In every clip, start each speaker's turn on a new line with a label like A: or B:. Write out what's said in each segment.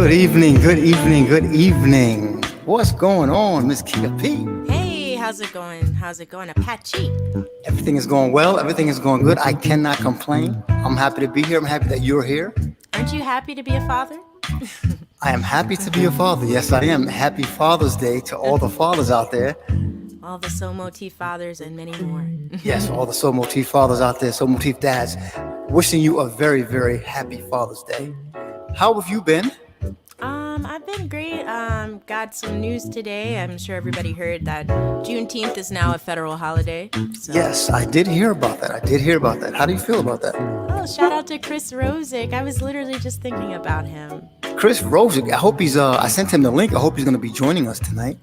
A: Good evening, good evening, good evening. What's going on, Miss Kia P?
B: Hey, how's it going? How's it going, Apache?
A: Everything is going well. Everything is going good. I cannot complain. I'm happy to be here. I'm happy that you're here.
B: Aren't you happy to be a father?
A: I am happy to be a father. Yes, I am. Happy Father's Day to all the fathers out there.
B: All the Soul Motif fathers and many more.
A: Yes, all the Soul Motif fathers out there, Soul Motif dads. Wishing you a very, very happy Father's Day. How have you been?
B: I've been great. Got some news today. I'm sure everybody heard that Juneteenth is now a federal holiday. So.
A: Yes, I did hear about that. How do you feel about that?
B: Oh, shout out to Chris Rosick. I was literally just thinking about him.
A: Chris Rosick, I hope he's, I sent him the link. I hope he's going to be joining us tonight.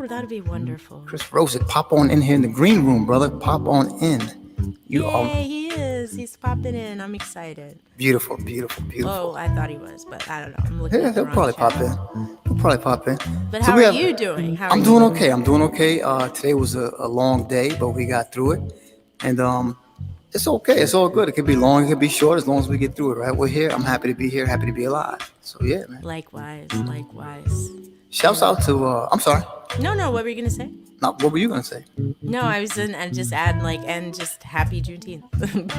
B: That'd be wonderful.
A: Chris Rosick, pop on in here in the green room, brother. Pop on in.
B: He is. He's popping in. I'm excited.
A: Beautiful, beautiful, beautiful.
B: Oh, I thought he was, but I don't know. I'm looking.
A: Yeah,
B: at the
A: he'll probably
B: channel.
A: pop in.
B: But how are you doing?
A: I'm doing okay. Today was a long day, but we got through it, and it's okay. It's all good. It could be long, it could be short, as long as we get through it. Right? We're here. I'm happy to be here. Happy to be alive. So yeah, man.
B: Likewise.
A: Shouts out to. I'm sorry.
B: No. What were you gonna say?
A: No, what were you gonna say?
B: No, I was in and just add and just happy Juneteenth.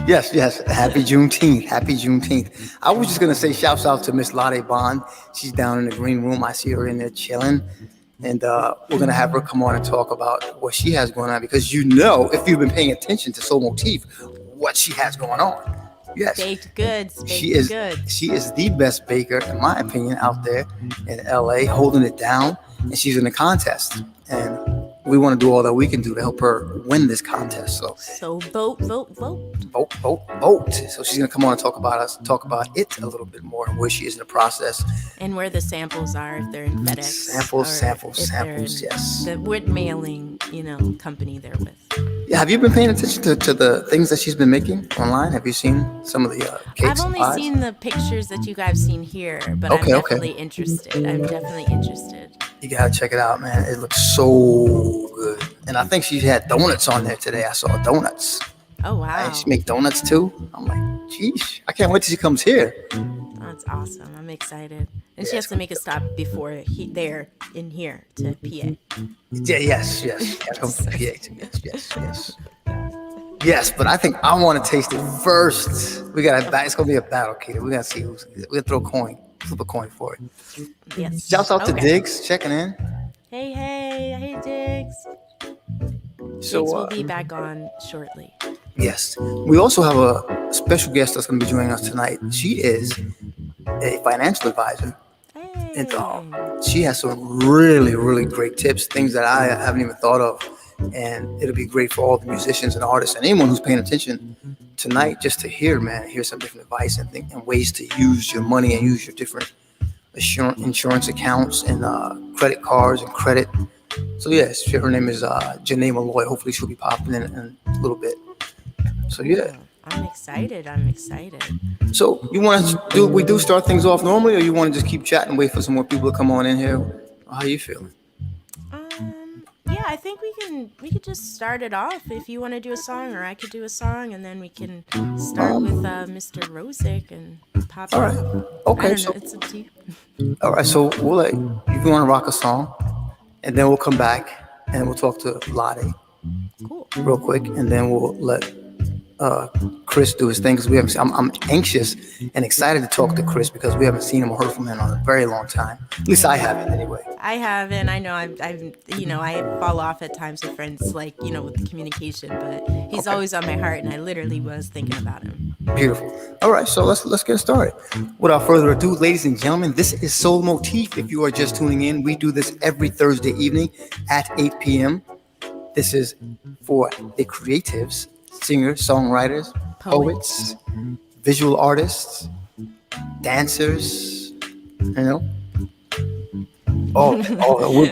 A: Yes. Happy Juneteenth. I was just gonna say shouts out to Miss Lade Bond. She's down in the green room. I see her in there chilling. And we're gonna have her come on and talk about what she has going on, because if you've been paying attention to Soul Motif, what she has going on. Yes.
B: Baked goods.
A: She is the best baker, in my opinion, out there in LA, holding it down. And she's in a contest. And we want to do all that we can do to help her win this contest.
B: So vote.
A: Vote. So she's gonna come on and talk about it a little bit more, and where she is in the process.
B: And where the samples are, if they're in FedEx.
A: Samples, yes.
B: The wood mailing, company they're with.
A: Yeah, have you been paying attention to the things that she's been making online? Have you seen some of the cakes?
B: I've only seen the pictures that you guys seen here, but I'm definitely interested. You
A: gotta check it out, man. It looks so good. And I think she had donuts on there today. I saw donuts.
B: Oh, wow.
A: And she make donuts too. I'm like, geez, I can't wait till she comes here.
B: That's awesome. I'm excited. And she has to make a stop before they're in here to PA.
A: Yeah, yes. Come to PA. Yes. Yes, but I think I want to taste it first. It's gonna be a battle, Keita. We gotta see we're gonna flip a coin for it.
B: Yes.
A: Shouts out to Diggs checking in.
B: Hey, Diggs.
A: So
B: Diggs will be back on shortly.
A: Yes. We also have a special guest that's going to be joining us tonight. She is a financial advisor.
B: Hey.
A: And she has some really, really great tips, things that I haven't even thought of. And it'll be great for all the musicians and artists and anyone who's paying attention tonight, just to hear some different advice and ways to use your money and use your different insurance accounts and credit cards and credit. So yes, her name is Janae Malloy. Hopefully she'll be popping in a little bit. So yeah.
B: I'm excited.
A: So you want to start things off normally, or you want to just keep chatting and wait for some more people to come on in here? How you feeling?
B: Yeah, I think we could just start it off. If you want to do a song, or I could do a song, and then we can start with Mr. Rosick and pop
A: all right. Okay.
B: It's up to you.
A: All right, so we'll let you want to rock a song, and then we'll come back and we'll talk to Lade.
B: Cool.
A: Real quick, and then we'll let Chris do his thing, because I'm anxious and excited to talk to Chris, because we haven't seen him or heard from him in a very long time. At least I haven't, anyway.
B: I haven't. I know I fall off at times with friends, with the communication, but he's always on my heart, and I literally was thinking about him.
A: Beautiful. All right, so let's get started. Without further ado, ladies and gentlemen, this is Soul Motif. If you are just tuning in, we do this every Thursday evening at 8 p.m. This is for the creatives, singers, songwriters, poets, visual artists, dancers,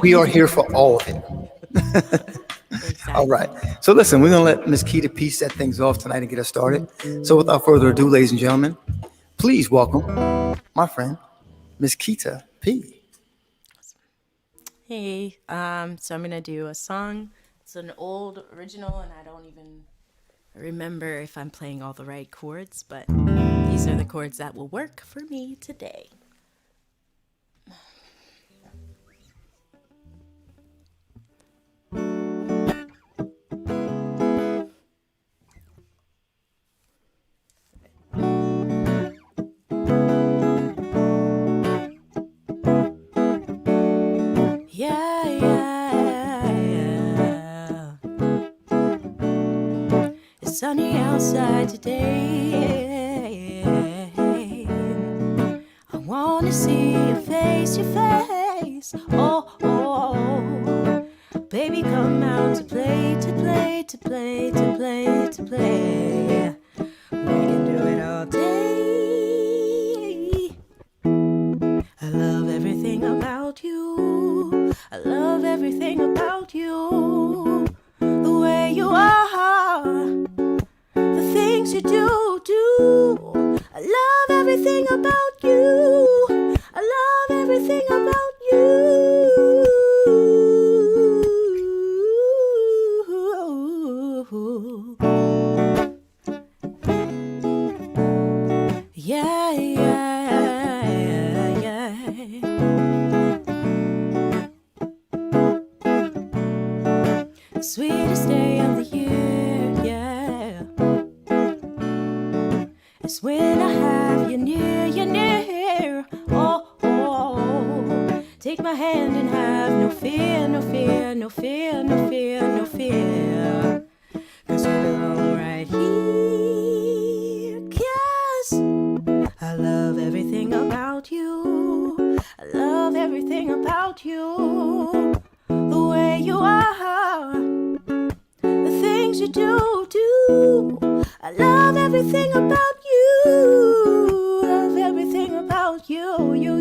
A: we are here for all of it. Exactly. All right. So listen, we're going to let Miss Keita P set things off tonight and get us started. So without further ado, ladies and gentlemen, please welcome my friend, Miss Keita P.
B: Hey, so I'm going to do a song. It's an old original, and I don't even remember if I'm playing all the right chords, but these are the chords that will work for me today. outside today. I wanna see your face, your face. Oh, oh, oh. Baby, come out to play, to play, to play, to play, to play. We can do it all day. I love everything about you. I love everything about you. The way you are, the things you do. I love everything about you. I love everything about you. Yeah, yeah, yeah. Sweetest day of the year, yeah. It's when I have you near, you near. Oh, oh, oh. Take my hand and have no fear, no fear, no fear, no fear, no fear. 'Cause we belong right here. 'Cause I love everything about you. I love everything about you. The way you are, the things you do. I love everything about you. Love everything about you. You.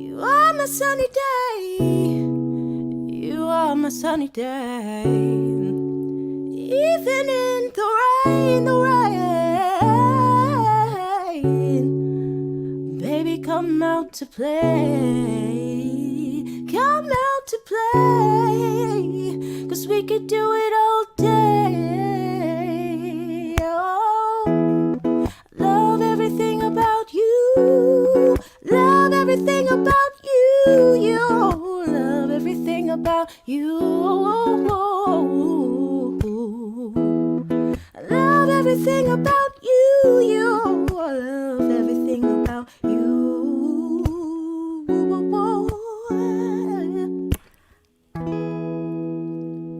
B: You are my sunny day. You are my sunny day. Even in the rain, baby, come out to play. Come out to play. 'Cause we could do it all day. Oh, love everything about you. Love everything about you. You love everything about you. I love everything about you. You love everything about you.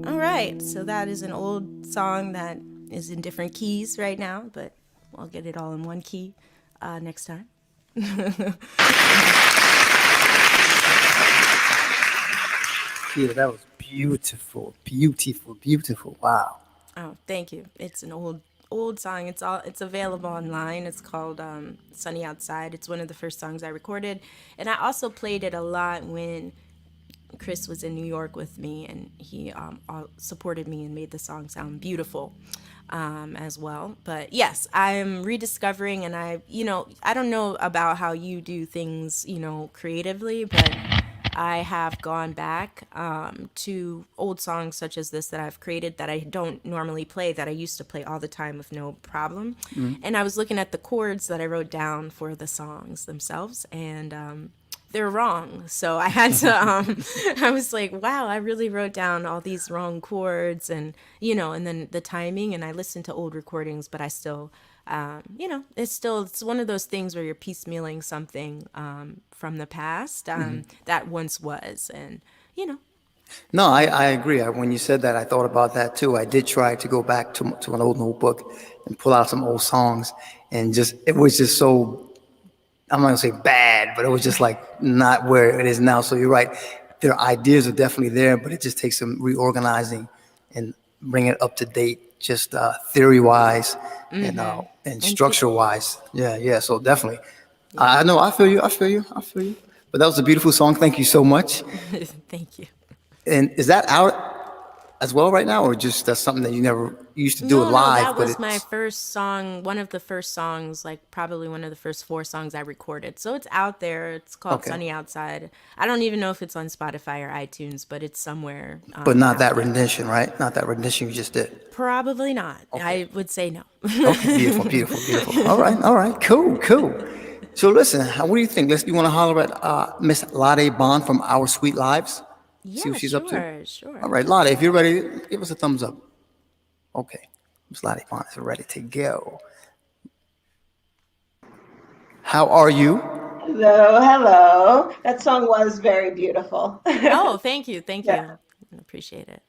B: All right, so that is an old song that is in different keys right now, but I'll get it all in one key next time.
A: Yeah, that was beautiful, beautiful, beautiful. Wow.
B: Oh, thank you. It's an old song. It's available online. It's called "Sunny Outside." It's one of the first songs I recorded, and I also played it a lot when Chris was in New York with me, and he supported me and made the song sound beautiful as well. But yes, I'm rediscovering, and I don't know about how you do things, creatively, but I have gone back to old songs such as this that I've created that I don't normally play, that I used to play all the time with no problem. And I was looking at the chords that I wrote down for the songs themselves, and they're wrong. So I had to, I was like, wow, I really wrote down all these wrong chords, and and then the timing. And I listened to old recordings, but I still, it's one of those things where you're piecemealing something from the past that once was, and
A: No, I agree. When you said that, I thought about that too. I did try to go back to an old notebook and pull out some old songs, and it was just so, I'm not gonna say bad, but it was just like not where it is now. So you're right. Their ideas are definitely there, but it just takes some reorganizing and bringing it up to date, just theory wise and
B: and
A: structure wise. Yeah, yeah. So definitely, I know. I feel you. I feel you. I feel you. But that was a beautiful song. Thank you so much.
B: thank you.
A: And is that out as well right now, or just that's something that you used to do it
B: No,
A: live,
B: that
A: but
B: was my
A: it's
B: first song, one of the first songs, like probably one of the first 4 songs I recorded. So it's out there. It's called
A: okay,
B: Sunny Outside. I don't even know if it's on Spotify or iTunes, but it's somewhere
A: but not
B: out
A: that
B: there.
A: rendition, right? Not that rendition you just did.
B: Probably not.
A: Okay.
B: I would say no.
A: Okay, beautiful, beautiful, beautiful. All right, cool, cool. So listen, what do you think? You want to holler at Miss Lade Bond from Our Sweet Lives? See
B: Yeah,
A: what she's up to.
B: sure,
A: All
B: sure.
A: right, Lade, if you're ready, give us a thumbs up. Okay, Miss Lade Bond is ready to go. How are you?
C: Hello, hello. That song was very beautiful.
B: Oh, thank you. Thank
C: Yeah.
B: you. I appreciate it.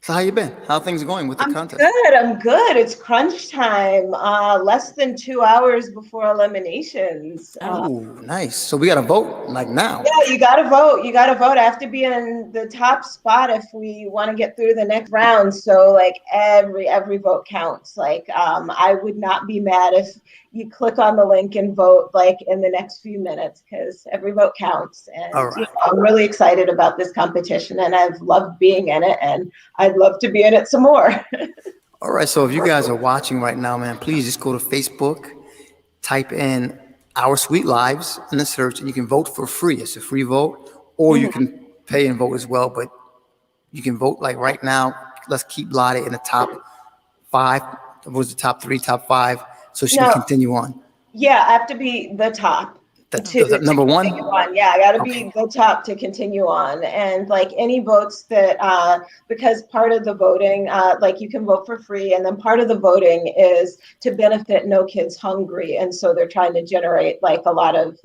A: So how you been? How things going with the
C: I'm
A: contest?
C: good. I'm good. It's crunch time. Less than 2 hours before eliminations.
B: Oh,
A: Ooh, nice. So we got to vote like now.
C: Yeah, you gotta vote. You gotta vote. I have to be in the top spot if we want to get through the next round. So like every vote counts. Like I would not be mad if you click on the link and vote like in the next few minutes because every vote counts.
A: All
C: And
A: right.
C: I'm really excited about this competition and I've loved being in it and I'd love to be in it some more.
A: All right. So if you guys are watching right now, man, please just go to Facebook, type in Our Sweet Lives in the search, and you can vote for free. It's a free vote, or you can pay and vote as well. But you can vote like right now. Let's keep Lottie in the top five. What was the top three, top five, so she can
C: No,
A: continue on.
C: yeah, I have to be the top to
A: Number one.
C: continue on. Yeah, I got to
A: Okay.
C: be the top to continue on. And like any votes that, because part of the voting, like you can vote for free, and then part of the voting is to benefit No Kids Hungry. And so they're trying to generate like a lot of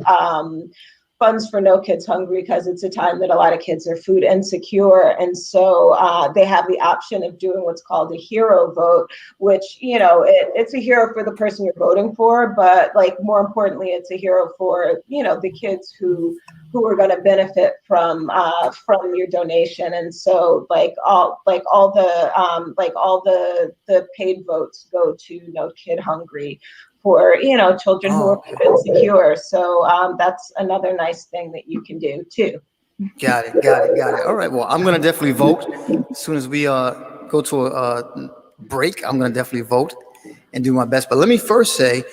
C: funds for No Kids Hungry because it's a time that a lot of kids are food insecure. And so they have the option of doing what's called a hero vote, which, it's a hero for the person you're voting for, but like more importantly, it's a hero for, the kids who are going to benefit from your donation. And so all the paid votes go to No Kid Hungry for children who are
A: Oh, okay.
C: insecure. So that's another nice thing that you can do too.
A: Got it. Got it. Got it. All right. Well, I'm gonna definitely vote as soon as we go to a break. I'm gonna definitely vote and do my best. But let me first say,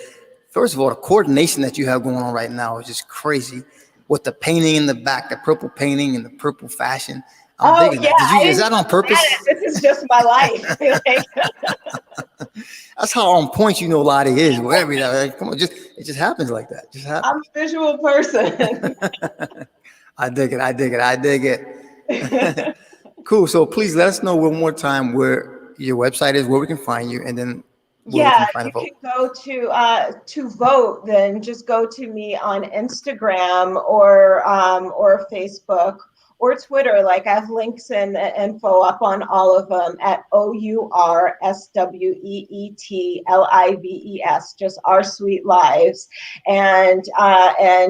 A: first of all, the coordination that you have going on right now is just crazy. With the painting in the back, the purple painting and the purple fashion, I'm
C: Oh
A: digging
C: yeah,
A: that. Did you?
C: I
A: Is
C: didn't
A: that on
C: plan
A: purpose?
C: it. This is just my life. Like,
A: That's how on point you know Lottie is. Wherever that, like, come on, just it just happens like that. Just happens.
C: I'm a visual person.
A: I dig it. I dig it. I dig it. Cool. So please let us know one more time where your website is, where we can find you, and then where we
C: Yeah,
A: can find a
C: you
A: vote.
C: can go to vote. Then just go to me on Instagram or Facebook or Twitter. Like I have links and info up on all of them at OURSWEETLIVES. Just Our Sweet Lives, and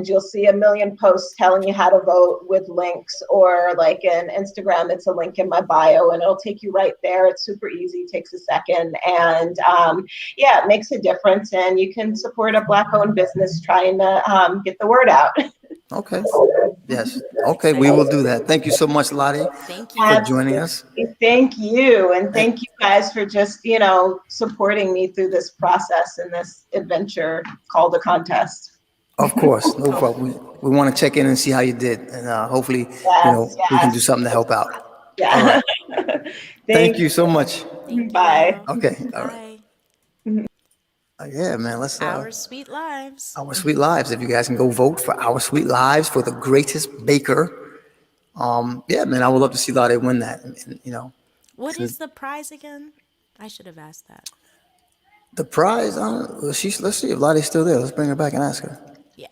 C: you'll see a million posts telling you how to vote with links. Or like in Instagram, it's a link in my bio, and it'll take you right there. It's super easy. Takes a second, and yeah, it makes a difference, and you can support a Black-owned business trying to get the word out.
A: Okay. Yes. Okay. We will do that. Thank you so much, Lottie,
B: thank
A: for
B: you.
A: joining us.
C: Absolutely. Thank you, and
A: And
C: thank you guys for just supporting me through this process and this adventure called a contest.
A: of course, no problem. We want to check in and see how you did, and hopefully,
C: Yes,
A: we can do
C: yes,
A: something to help out. All
C: yeah.
A: right. Thank
C: Thank
A: you so much.
B: Thank
C: you. Bye.
B: you.
A: Okay. All right.
B: Bye.
A: Yeah, man. Let's
B: Our sweet lives.
A: Our Sweet Lives. If you guys can go vote for Our Sweet Lives for the greatest baker. Yeah, man. I would love to see Lottie win that. And
B: What
A: since
B: is the prize again? I should have asked that.
A: the prize, let's see if Lottie's still there. Let's bring her back and ask her.
B: Yes.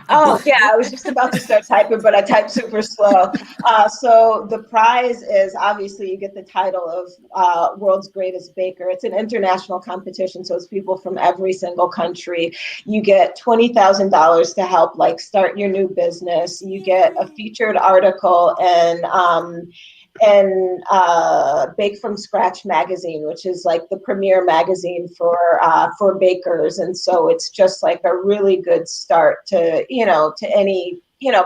C: Oh, yeah, I was just about to start typing, but I typed super slow. So the prize is obviously you get the title of World's Greatest Baker. It's an international competition, so it's people from every single country. You get $20,000 to help like start your new business. You get a
B: Yay.
C: featured article and Bake from Scratch magazine, which is like the premier magazine for bakers. And so it's just like a really good start to any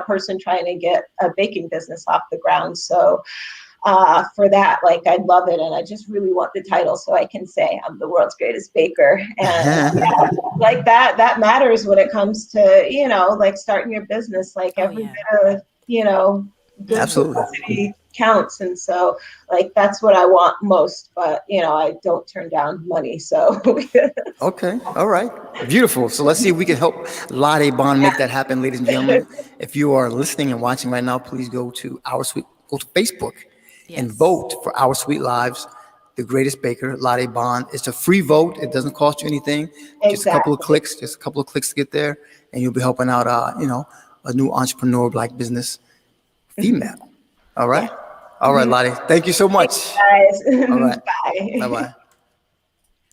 C: person trying to get a baking business off the ground. So for that, like I'd love it, and I just really want the title so I can say I'm the world's greatest baker. And yeah, like that matters when it comes to like starting your business. Like
B: Oh,
C: every
B: yeah.
C: bit of good
A: Absolutely.
C: publicity counts, and so like that's what I want most. But I don't turn down money, so
A: Okay. All right. Beautiful. So let's see if we can help Lottie Bond make that happen, ladies and gentlemen. If you are listening and watching right now, please go to Facebook and
B: Yes.
A: vote for Our Sweet Lives the greatest baker, Lottie Bond. It's a free vote. It doesn't cost you anything. Just a couple of
C: Exactly.
A: clicks. Just a couple of clicks to get there, and you'll be helping out, a new entrepreneur, black business female. All right.
C: Yeah.
A: All right, Lottie. Thank you so
C: Thanks,
A: much. All
C: guys.
A: right. Bye
C: Bye.
A: bye.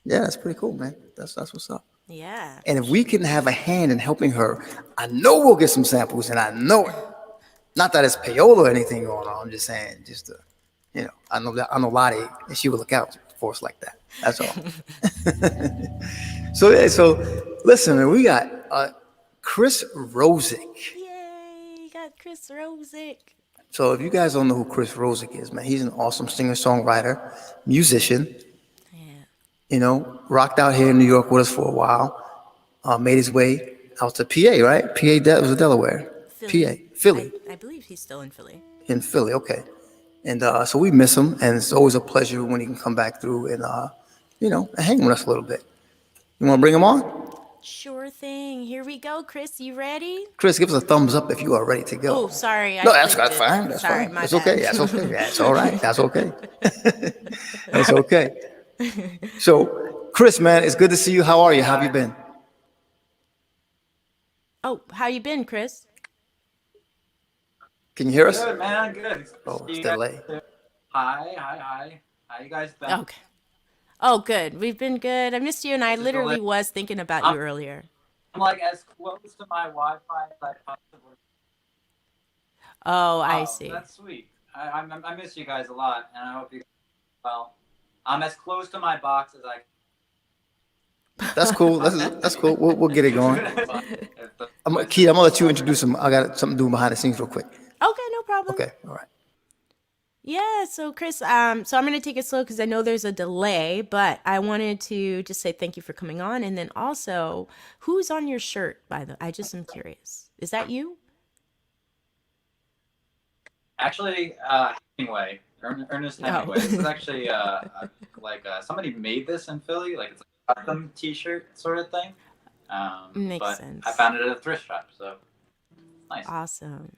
A: Yeah, that's pretty cool, man. That's what's up.
B: Yeah.
A: And if we can have a hand in helping her, I know we'll get some samples, and I know it. Not that it's payola or anything going on. I'm just saying, I know Lottie, and she will look out for us like that. That's all. So listen, man, we got Chris Rosick.
B: Yay! Got Chris Rosick.
A: So if you guys don't know who Chris Rosick is, man, he's an awesome singer-songwriter, musician.
B: Yeah.
A: Rocked out here in New York with us for a while. Made his way out to PA, right? Was Delaware. PA,
B: Philly.
A: Philly,
B: I believe he's still in Philly.
A: in Philly. Okay, and so we miss him, and it's always a pleasure when he can come back through and and hang with us a little bit. You want to bring him on?
B: Sure thing. Here we go, Chris. You ready?
A: Chris, give us a thumbs up if you are ready to
B: Oh,
A: go.
B: sorry. I
A: No, that's
B: clicked it.
A: fine. That's
B: Sorry,
A: fine.
B: my
A: It's
B: bad.
A: okay. That's okay. That's all right. That's okay. That's okay. So, Chris, man, it's good to see you. How are you? How have you been?
B: Oh, how you been, Chris?
A: Can you hear us?
D: Good, man. Good.
A: Oh,
D: See
A: it's
D: you guys
A: delay.
D: too. Hi. How you guys been?
B: Okay. Oh, good. We've been good. I missed you, and I literally was thinking about you earlier.
D: I'm like as close to my Wi-Fi as I possibly.
B: Oh, I
D: Oh,
B: see.
D: that's sweet. I miss you guys a lot, and I hope you. Well, I'm as close to my box as I.
A: That's cool. That's cool. We'll get it going.
D: Can.
A: Keith, I'm gonna let you introduce him. I got something to do behind the scenes real quick.
B: Okay, no problem.
A: Okay. All right.
B: Yeah, so Chris, so I'm going to take it slow because I know there's a delay, but I wanted to just say thank you for coming on. And then also, who's on your shirt, by the way? I just am curious. Is that you?
D: Actually, Hemingway, Ernest Hemingway. This is actually somebody made this in Philly, like it's a custom T-shirt sort of thing.
B: Makes
D: but
B: sense.
D: I found it at a thrift shop, so nice.
B: Awesome.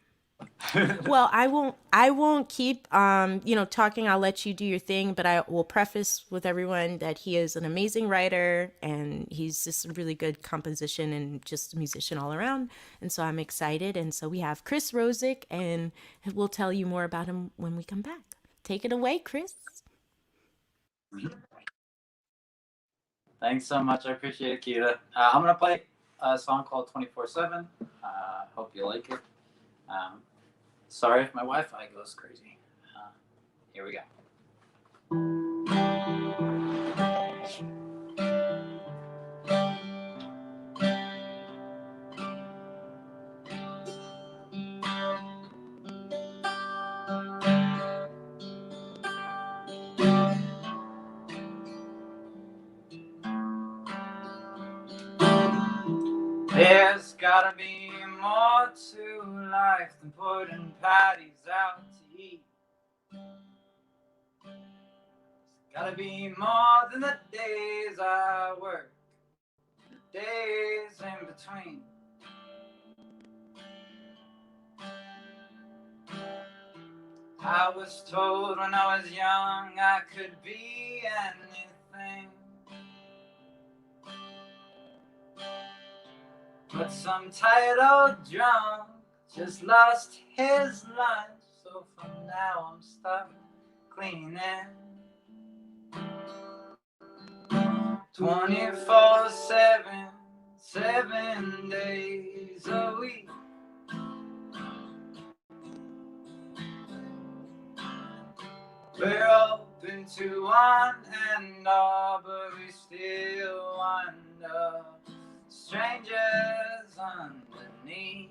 B: Well, I won't keep talking. I'll let you do your thing, but I will preface with everyone that he is an amazing writer and he's just a really good composition and just a musician all around. And so I'm excited. And so we have Chris Rosick, and we'll tell you more about him when we come back. Take it away, Chris.
D: Thanks so much. I appreciate it, Kita. I'm gonna play a song called 24/7. Hope you like it. Sorry if my Wi-Fi goes crazy. Here we go. There's gotta be more to life than putting patties out to eat. There's gotta be more than the days I work, the days in between. I was told when I was young I could be anything. But some tired old drunk just lost his lunch, so for now I'm stuck cleaning 24/7, 7 days a week. We're open to one and all, but we still wonder. Strangers underneath.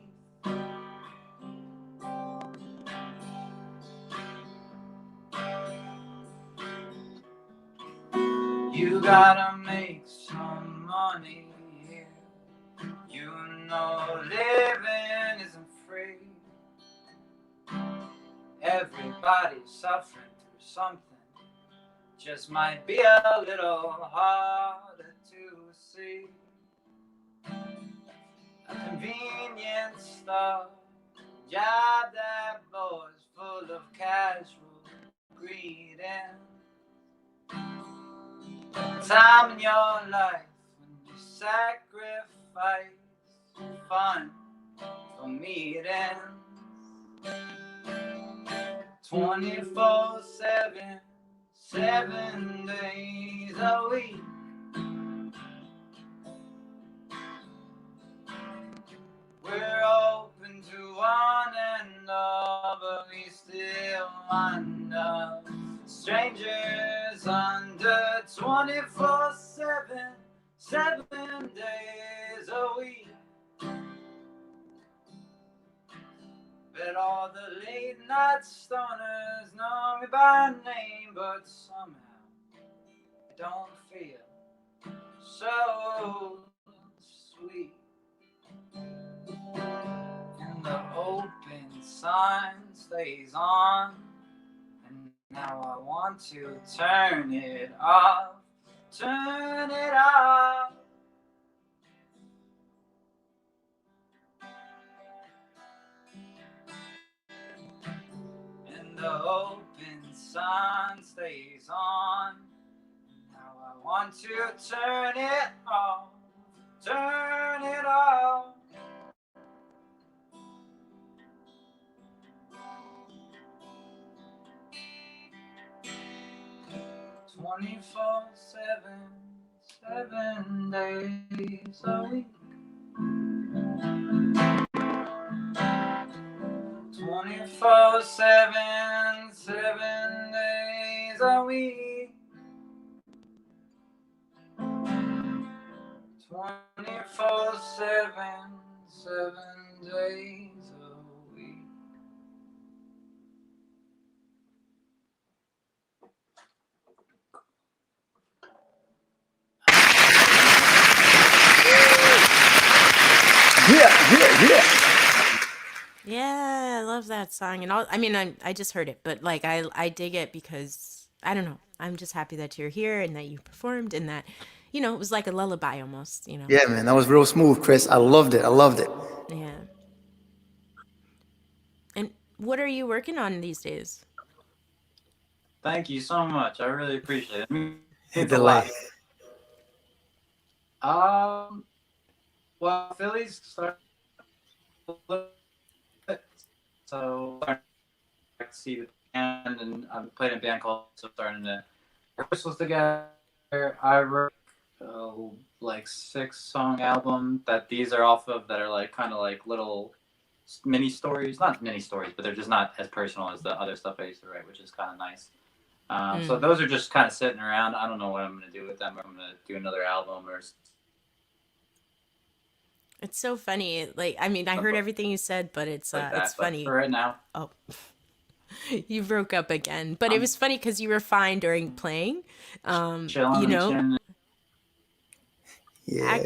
D: You gotta make some money here. You know living isn't free. Everybody's suffering through something. Just might be a little harder to see. A convenience store, job that board's full of casual greeting. time in your life when you sacrifice fun for meetings 24/7, 7 days a week. We're open to one another, but we still wind up strangers under 24/7, 7 days a week. Bet all the late night stoners know me by name, but somehow I don't feel so sweet. And the open sign stays on, and now I want to turn it off, turn it off. And the open sign stays on, and now I want to turn it off, turn it off. 24/7, 7 days a week. 24/7, 7 days a week. 24/7, 7 days a week.
A: Yeah.
B: Yeah, I love that song. And I mean, I just heard it, but like I dig it because I don't know. I'm just happy that you're here and that you performed and that, it was like a lullaby almost.
A: Yeah, man, that was real smooth, Chris. I loved it.
B: Yeah. And what are you working on these days?
D: Thank you so much. I really appreciate it.
A: Hit
D: It's a
A: the
D: lot.
A: light.
D: Well, Philly's starting a little bit, so I'm starting to see the band, and I've played in a band called, so starting to rehearsals together. I wrote like 6-song album that these are off of, that are like kind of like little mini stories, not mini stories, but they're just not as personal as the other stuff I used to write, which is kind of nice. So those are just kind of sitting around. I don't know what I'm going to do with them. I'm going to do another album or.
B: It's so funny. Like, I mean, I heard everything you said, but it's funny.
D: For right now.
B: Oh, you broke up again. But it was funny because you were fine during playing.
D: Chilling.
A: Yeah.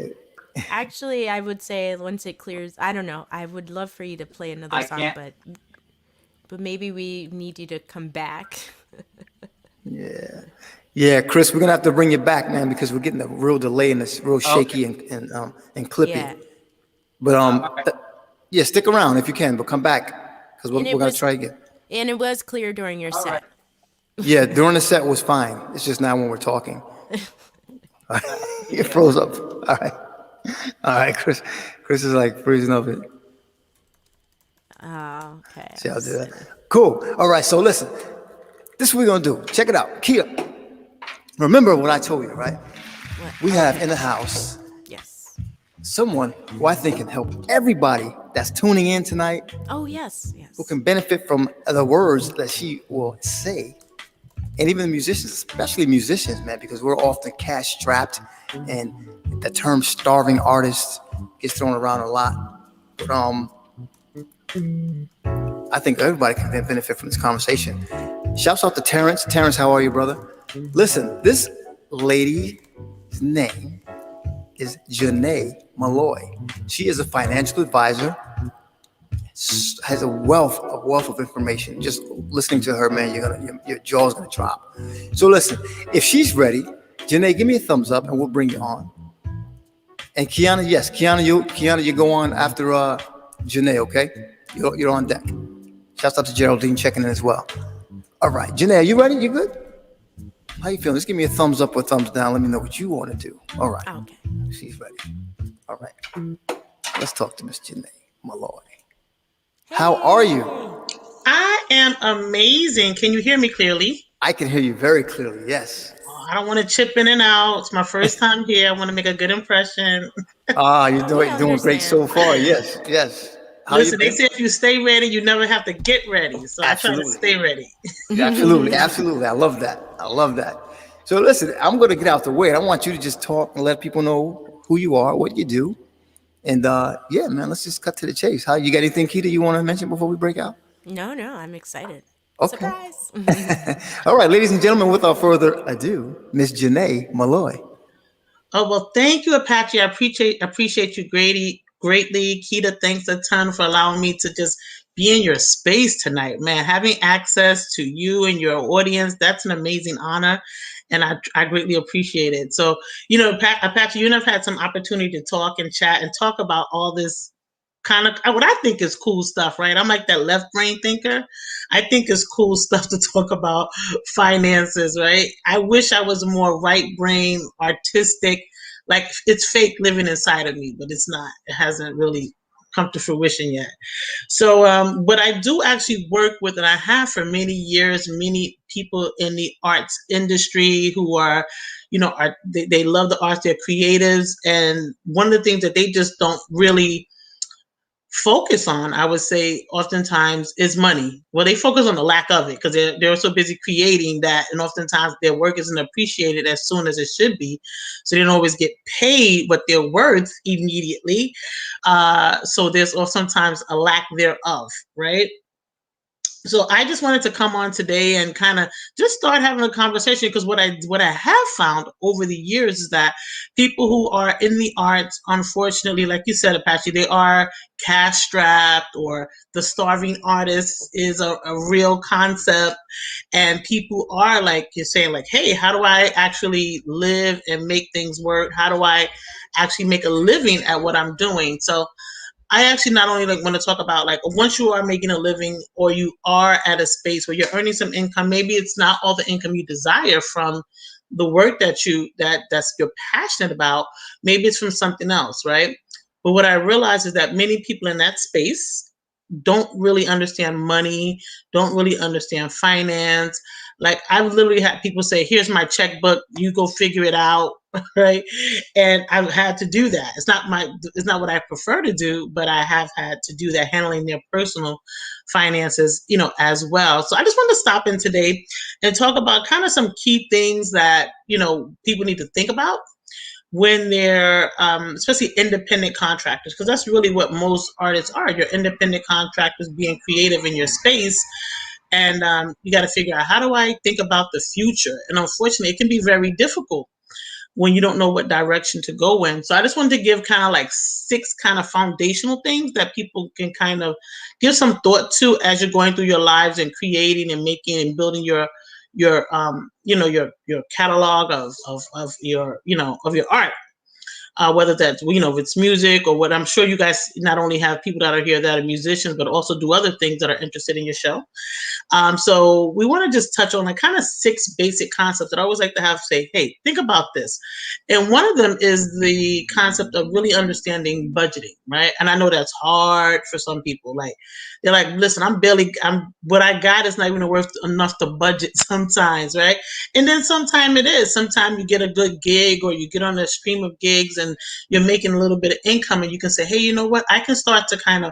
B: Actually, I would say once it clears, I don't know. I would love for you to play another song, but maybe we need you to come back.
A: Yeah, Chris, we're gonna have to bring you back, man, because we're getting a real delay and it's real shaky and clippy.
B: Yeah.
A: But yeah, stick around if you can, but come back because we're gonna try again.
B: And it was clear during your set.
D: Right.
A: Yeah, during the set was fine. It's just now when we're talking. It froze up. All right, Chris. Chris is like freezing up.
B: Oh, okay.
A: See, I'll do that. Cool. All right, so listen. This is what we're gonna do. Check it out. Kia, remember what I told you, right?
B: What?
A: We have in the house
B: Yes.
A: someone who I think can help everybody that's tuning in tonight,
B: Oh, yes.
A: who can benefit from the words that she will say. And even the musicians, especially musicians, man, because we're often cash strapped and the term starving artist gets thrown around a lot. But I think everybody can benefit from this conversation. Shouts out to Terrence. Terrence, how are you, brother? Listen, this lady's name is Janae Malloy. She is a financial advisor, has a wealth of information. Just listening to her, man, your jaw's gonna drop. So listen, if she's ready, Janae, give me a thumbs up and we'll bring you on. And Kiana, yes, Kiana, you go on after Janae, okay? You're on deck. Shouts out to Geraldine checking in as well. All right, Janae, are you ready? You good? How you feeling? Just give me a thumbs up or thumbs down. Let me know what you want to do. All right.
B: Okay.
A: She's ready. All right. Let's talk to Miss Janae Malloy. How are you?
B: Hey.
E: I am amazing. Can you hear me clearly?
A: I can hear you very clearly. Yes.
E: Oh, I don't want to chip in and out. It's my first time here. I want to make a good impression.
A: Ah,
B: We
A: doing great so
B: understand.
A: far. Yes. Yes. How you
E: Listen, they
A: been?
E: say if you stay ready, you never have to get ready. So I try to
A: Absolutely.
E: stay ready.
A: Absolutely. Absolutely. I love that. I love that. So listen, I'm going to get out the way. I want you to just talk and let people know who you are, what you do. And yeah, man, let's just cut to the chase. How you got anything, Keita, you want to mention before we break out?
B: No, no, I'm excited.
A: Okay.
B: Surprise.
A: All right, ladies and gentlemen, without further ado, Miss Janae Malloy.
E: Oh, well, thank you, Apache. I appreciate you greatly. Keita, thanks a ton for allowing me to just be in your space tonight, man. Having access to you and your audience, that's an amazing honor. And I greatly appreciate it. So, Apache, you and I've had some opportunity to talk and chat and talk about all this kind of what I think is cool stuff, right? I'm like that left brain thinker. I think it's cool stuff to talk about finances, right? I wish I was more right brain, artistic, like it's fake living inside of me, but it's not. It hasn't really come to fruition yet. So, but I do actually work with, and I have for many years, many people in the arts industry who are, they love the arts, they're creatives, and one of the things that they just don't really focus on, I would say, oftentimes is money. Well, they focus on the lack of it because they're so busy creating that, and oftentimes their work isn't appreciated as soon as it should be. So they don't always get paid what they're worth immediately. So there's also sometimes a lack thereof, right? So I just wanted to come on today and kind of just start having a conversation because what I have found over the years is that people who are in the arts, unfortunately, like you said, Apache, they are cash strapped, or the starving artist is a real concept, and people are like you're saying, like, hey, how do I actually live and make things work? How do I actually make a living at what I'm doing? So I actually not only like want to talk about, like, once you are making a living or you are at a space where you're earning some income, maybe it's not all the income you desire from the work that's you're passionate about. Maybe it's from something else, right? But what I realize is that many people in that space don't really understand money, don't really understand finance. Like, I've literally had people say, here's my checkbook, you go figure it out, right? And I've had to do that. It's not what I prefer to do, but I have had to do that, handling their personal finances, as well. So I just want to stop in today and talk about kind of some key things that, people need to think about when they're, especially independent contractors, because that's really what most artists are. You're independent contractors being creative in your space. And you got to figure out, how do I think about the future? And unfortunately, it can be very difficult when you don't know what direction to go in. So I just wanted to give kind of like 6 kind of foundational things that people can kind of give some thought to as you're going through your lives and creating and making and building your catalog of your art. Whether that's, if it's music or what. I'm sure you guys not only have people that are here that are musicians, but also do other things that are interested in your show. So we want to just touch on like kind of 6 basic concepts that I always like to have say, hey, think about this. And one of them is the concept of really understanding budgeting, right? And I know that's hard for some people. Like, they're like, listen, what I got is not even worth enough to budget sometimes, right? And then sometimes it is. Sometimes you get a good gig or you get on a stream of gigs and you're making a little bit of income, and you can say, hey, you know what? I can start to kind of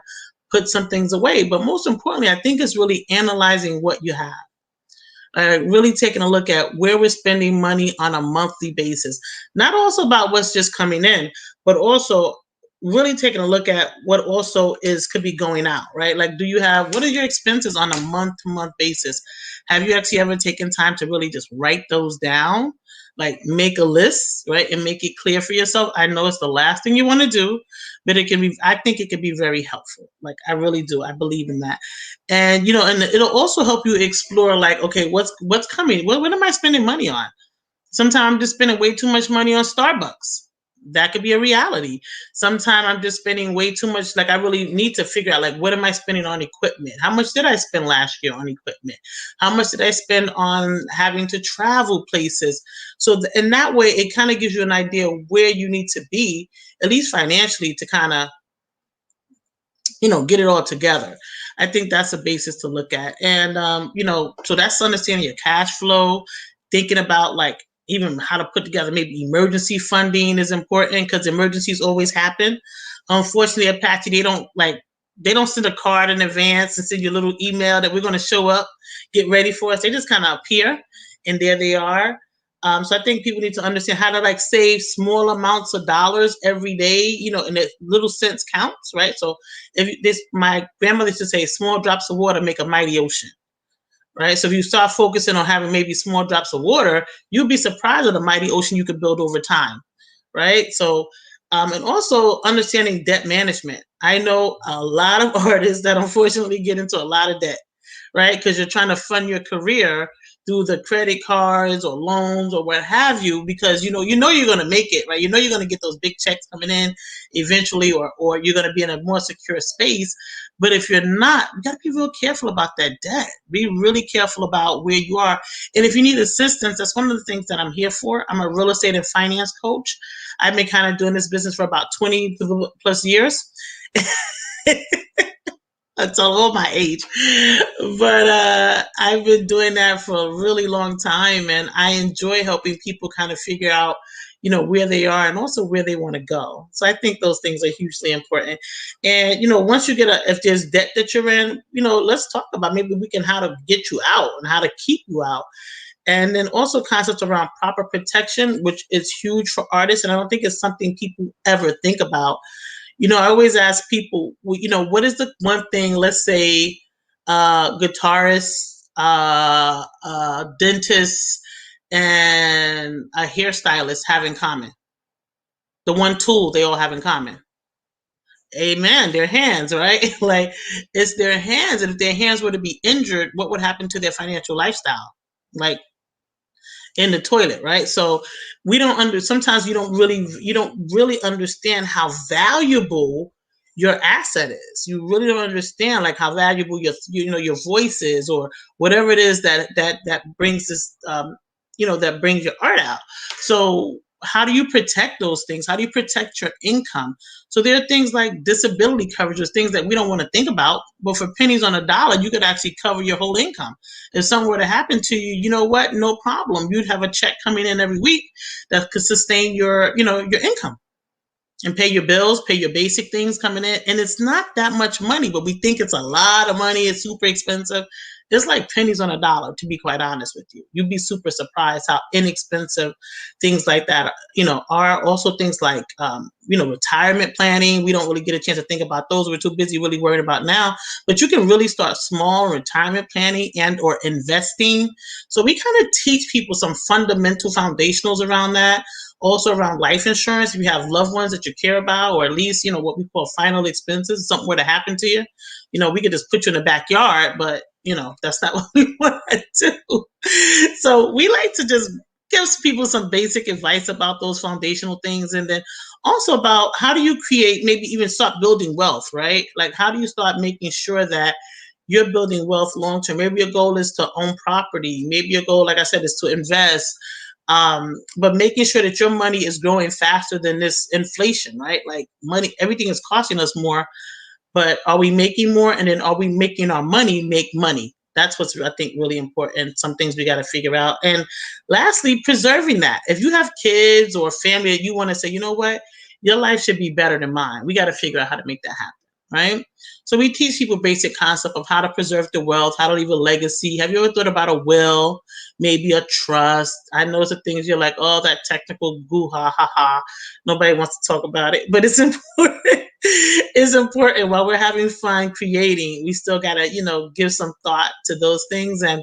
E: put some things away. But most importantly, I think it's really analyzing what you have. Really taking a look at where we're spending money on a monthly basis. Not also about what's just coming in, but also really taking a look at what also could be going out, right? Like, what are your expenses on a month-to-month basis? Have you actually ever taken time to really just write those down? Like, make a list, right? And make it clear for yourself. I know it's the last thing you want to do, but I think it can be very helpful. Like, I really do. I believe in that. And, and it'll also help you explore, like, okay, what's coming? What am I spending money on? Sometimes I'm just spending way too much money on Starbucks. That could be a reality. Sometimes I'm just spending way too much. Like I really need to figure out, like, what am I spending on equipment? How much did I spend last year on equipment? How much did I spend on having to travel places? So in that way, it kind of gives you an idea of where you need to be, at least financially, to kind of, get it all together. I think that's a basis to look at. And, so that's understanding your cash flow, thinking about like even how to put together maybe emergency funding is important because emergencies always happen. Unfortunately, Apache, they don't send a card in advance and send you a little email that we're going to show up, get ready for us. They just kind of appear and there they are. So I think people need to understand how to like save small amounts of dollars every day, and a little cents counts, right? So my grandmother used to say, small drops of water make a mighty ocean, right? So if you start focusing on having maybe small drops of water, you'll be surprised at the mighty ocean you could build over time, right? So, and also understanding debt management. I know a lot of artists that unfortunately get into a lot of debt, right? Because you're trying to fund your career through the credit cards or loans or what have you, because you're going to make it, right? You're going to get those big checks coming in eventually, or you're going to be in a more secure space. But if you're not, you got to be real careful about that debt. Be really careful about where you are. And if you need assistance, that's one of the things that I'm here for. I'm a real estate and finance coach. I've been kind of doing this business for about 20 plus years. That's all my age. But I've been doing that for a really long time, and I enjoy helping people kind of figure out, where they are and also where they want to go. So I think those things are hugely important. And, once you if there's debt that you're in, let's talk about maybe we can how to get you out and how to keep you out. And then also concepts around proper protection, which is huge for artists. And I don't think it's something people ever think about. I always ask people, what is the one thing, let's say, guitarists, dentists, and a hairstylist have in common? The one tool they all have in common. Amen. Their hands, right? Like, it's their hands. And if their hands were to be injured, what would happen to their financial lifestyle? Like, in the toilet, right? So sometimes you don't really understand how valuable your asset is. You really don't understand like how valuable your voice is, or whatever it is that brings this that brings your art out. So how do you protect those things? How do you protect your income? So there are things like disability coverages, things that we don't want to think about, but for pennies on a dollar, you could actually cover your whole income. If something were to happen to you, you know what? No problem. You'd have a check coming in every week that could sustain your income and pay your bills, pay your basic things coming in. And it's not that much money, but we think it's a lot of money. It's super expensive. It's like pennies on a dollar, to be quite honest with you. You'd be super surprised how inexpensive things like that, are. Also things like, retirement planning. We don't really get a chance to think about those. We're too busy really worried about now. But you can really start small retirement planning and or investing. So we kind of teach people some fundamental foundationals around that. Also around life insurance, if you have loved ones that you care about, or at least, what we call final expenses, if something were to happen to you, we could just put you in the backyard, but, that's not what we want to do. So we like to just give people some basic advice about those foundational things. And then also about how do you create, maybe even start building wealth, right? Like, how do you start making sure that you're building wealth long-term? Maybe your goal is to own property. Maybe your goal, like I said, is to invest. But making sure that your money is growing faster than this inflation, right? Like money, everything is costing us more, but are we making more? And then are we making our money make money? That's what's, I think, really important. Some things we got to figure out. And lastly, preserving that. If you have kids or family that you want to say, you know what, your life should be better than mine, we got to figure out how to make that happen. Right? So we teach people basic concept of how to preserve the wealth, how to leave a legacy. Have you ever thought about a will, maybe a trust? I know some things you're like, oh, that technical goo ha ha ha. Nobody wants to talk about it, but it's important. It's important while we're having fun creating. We still gotta, give some thought to those things. And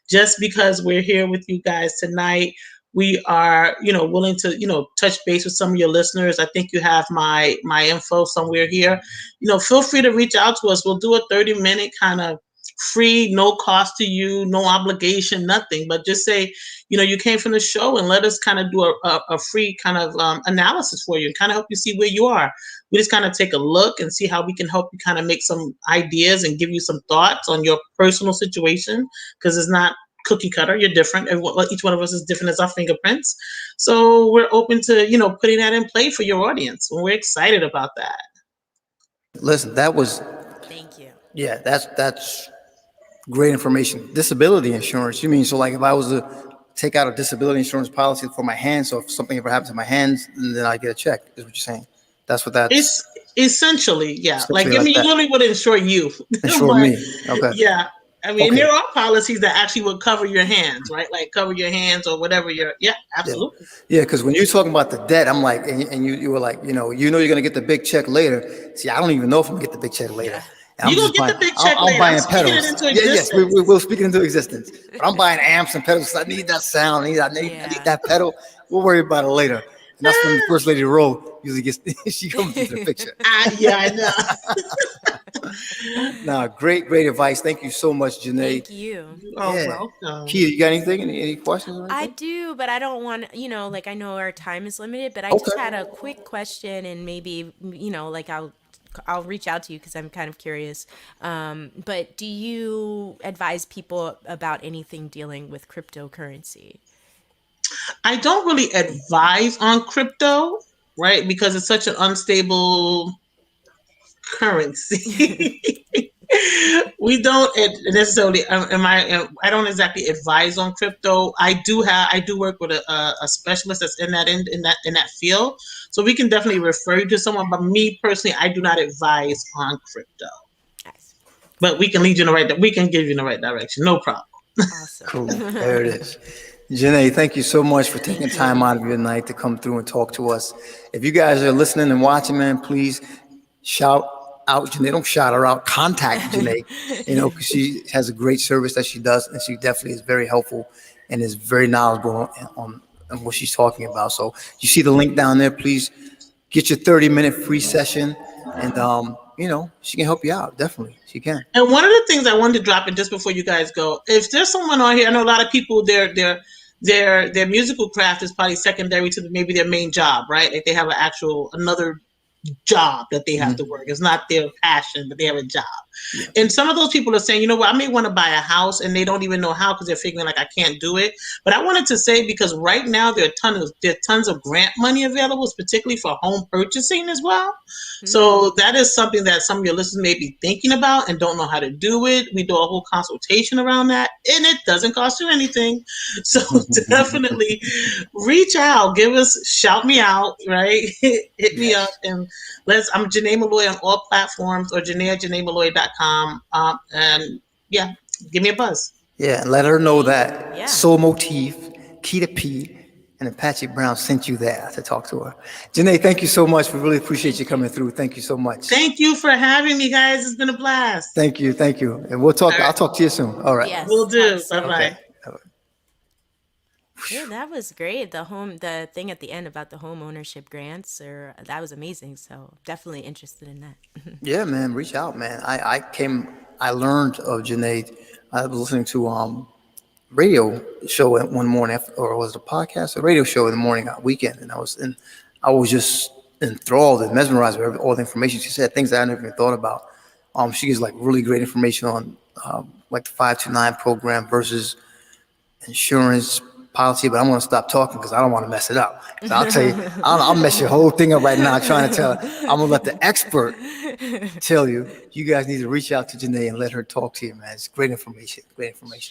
E: just because we're here with you guys tonight, we are, willing to, touch base with some of your listeners. I think you have my info somewhere here. Feel free to reach out to us. We'll do a 30-minute kind of free, no cost to you, no obligation, nothing. But just say, you came from the show, and let us kind of do a free kind of analysis for you and kind of help you see where you are. We just kind of take a look and see how we can help you kind of make some ideas and give you some thoughts on your personal situation, because it's not cookie cutter. You're different. Each one of us is different as our fingerprints. So we're open to, putting that in play for your audience. And we're excited about that.
A: Listen, that was,
B: Thank you.
A: yeah, that's great information. Disability insurance. You mean, so like if I was to take out a disability insurance policy for my hands, so if something ever happens to my hands, then I get a check, is what you're saying? That's what that's
E: It's essentially, yeah. Like,
A: essentially like
E: you
A: that.
E: really would insure you.
A: Insure
E: But,
A: me. Okay.
E: yeah. I mean,
A: Okay.
E: there are policies that actually would cover your hands, right? Like cover your hands or whatever absolutely.
A: Yeah, because when you're talking about the debt, I'm like, and you were like, you're gonna get the big check later. See, I don't even know if I'm gonna get the big check later. And
E: You gonna get the big check
A: I'm
E: later.
A: buying
E: I'm speaking
A: pedals.
E: it into
A: Yes,
E: existence.
A: we'll speak it into existence. But I'm buying amps and pedals. I need that sound. I need
B: Yeah.
A: that pedal. We'll worry about it later. And that's when the first lady Rowe usually gets. She comes into the picture.
E: I know.
A: Nah, great advice. Thank you so much, Janae.
B: Thank you.
E: Welcome.
A: Kia, you got anything? Any questions? Or
B: I
A: anything?
B: do, but I don't want, like I know our time is limited, but I just
A: Okay.
B: had a quick question, and maybe, like I'll reach out to you because I'm kind of curious. But do you advise people about anything dealing with cryptocurrency?
E: I don't really advise on crypto, right? Because it's such an unstable currency. We don't necessarily. I don't exactly advise on crypto. I do work with a specialist that's in that field, so we can definitely refer you to someone. But me personally, I do not advise on crypto.
B: Nice.
E: But we can lead you in the right. We can give you in the right direction. No problem.
B: Awesome.
A: Cool. There it is. Janae, thank you so much for taking time out of your night to come through and talk to us. If you guys are listening and watching, man, please shout out Janae. Don't shout her out. Contact Janae, because she has a great service that she does, and she definitely is very helpful and is very knowledgeable on what she's talking about. So you see the link down there. Please get your 30-minute free session, and she can help you out. Definitely, she can.
E: And one of the things I wanted to drop in just before you guys go, if there's someone on here, I know a lot of people, their musical craft is probably secondary to maybe their main job, right? Like they have another job that they have to work. It's not their passion, but they have a job. Yeah. And some of those people are saying, you know what, I may want to buy a house, and they don't even know how because they're figuring like I can't do it. But I wanted to say, because right now there are tons of grant money available, particularly for home purchasing as well. Mm-hmm. So that is something that some of your listeners may be thinking about and don't know how to do it. We do a whole consultation around that, and it doesn't cost you anything. So definitely reach out, shout me out, right? Hit me up, and I'm Janae Malloy on all platforms, or JanaeMalloy.com. And yeah, give me a buzz.
A: Yeah, let her know that Soul Motif, Keita P, and Apache Brown sent you there to talk to her. Janae, thank you so much. We really appreciate you coming through. Thank you so much.
E: Thank you for having me, guys. It's been a blast.
A: Thank you. And we'll talk. Right. I'll talk to you soon. All right.
B: Yes,
E: we'll do. Bye-bye.
A: Okay.
B: Yeah, that was great. The thing at the end about the home ownership grants, that was amazing. So definitely interested in that.
A: Yeah, man, reach out, man. I learned of Janae. I was listening to radio show one morning, or was it a podcast? A radio show in the morning, weekend, and I was just enthralled and mesmerized with all the information she said. Things that I never even thought about. She gives like really great information on like the 529 program versus insurance policy, but I'm going to stop talking because I don't want to mess it up. So I'll tell you, I'll mess your whole thing up right now trying to tell. I'm going to let the expert tell you. You guys need to reach out to Janae and let her talk to you, man. It's great information.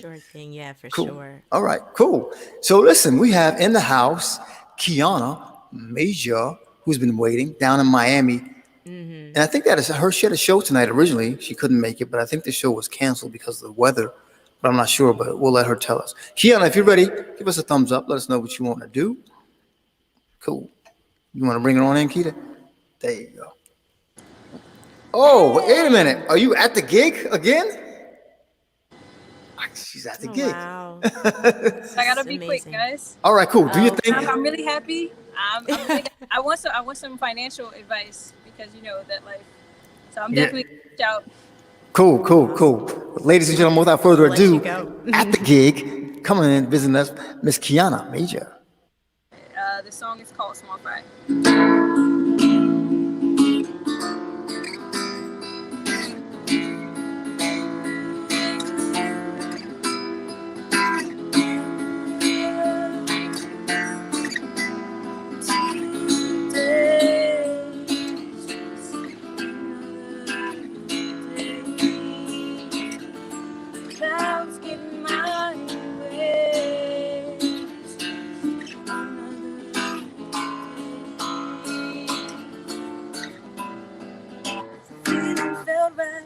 B: Sure thing. Yeah, for
A: cool.
B: Sure.
A: All right, cool. So listen, we have in the house Kiana Major, who's been waiting down in Miami. Mm-hmm. And I think that is her. She had a show tonight originally. She couldn't make it, but I think the show was canceled because of the weather. But I'm not sure, but we'll let her tell us. Kiana, if you're ready, give us a thumbs up. Let us know what you want to do. Cool. You want to bring her on in, Keita? There you go. Oh, wait a minute. Are you at the gig again? She's at the gig.
B: Wow.
F: So I gotta be quick, guys.
A: All right, cool. Do you think?
F: I'm really happy. I want some financial advice because you know that life. So I'm definitely out.
A: Cool. Ladies and gentlemen, without further
B: I'll let you
A: ado,
B: go.
A: at the gig, coming in visiting us, Miss Kiana Major.
F: The song is called Small Fry. Clouds get in my way. Feeling felt right.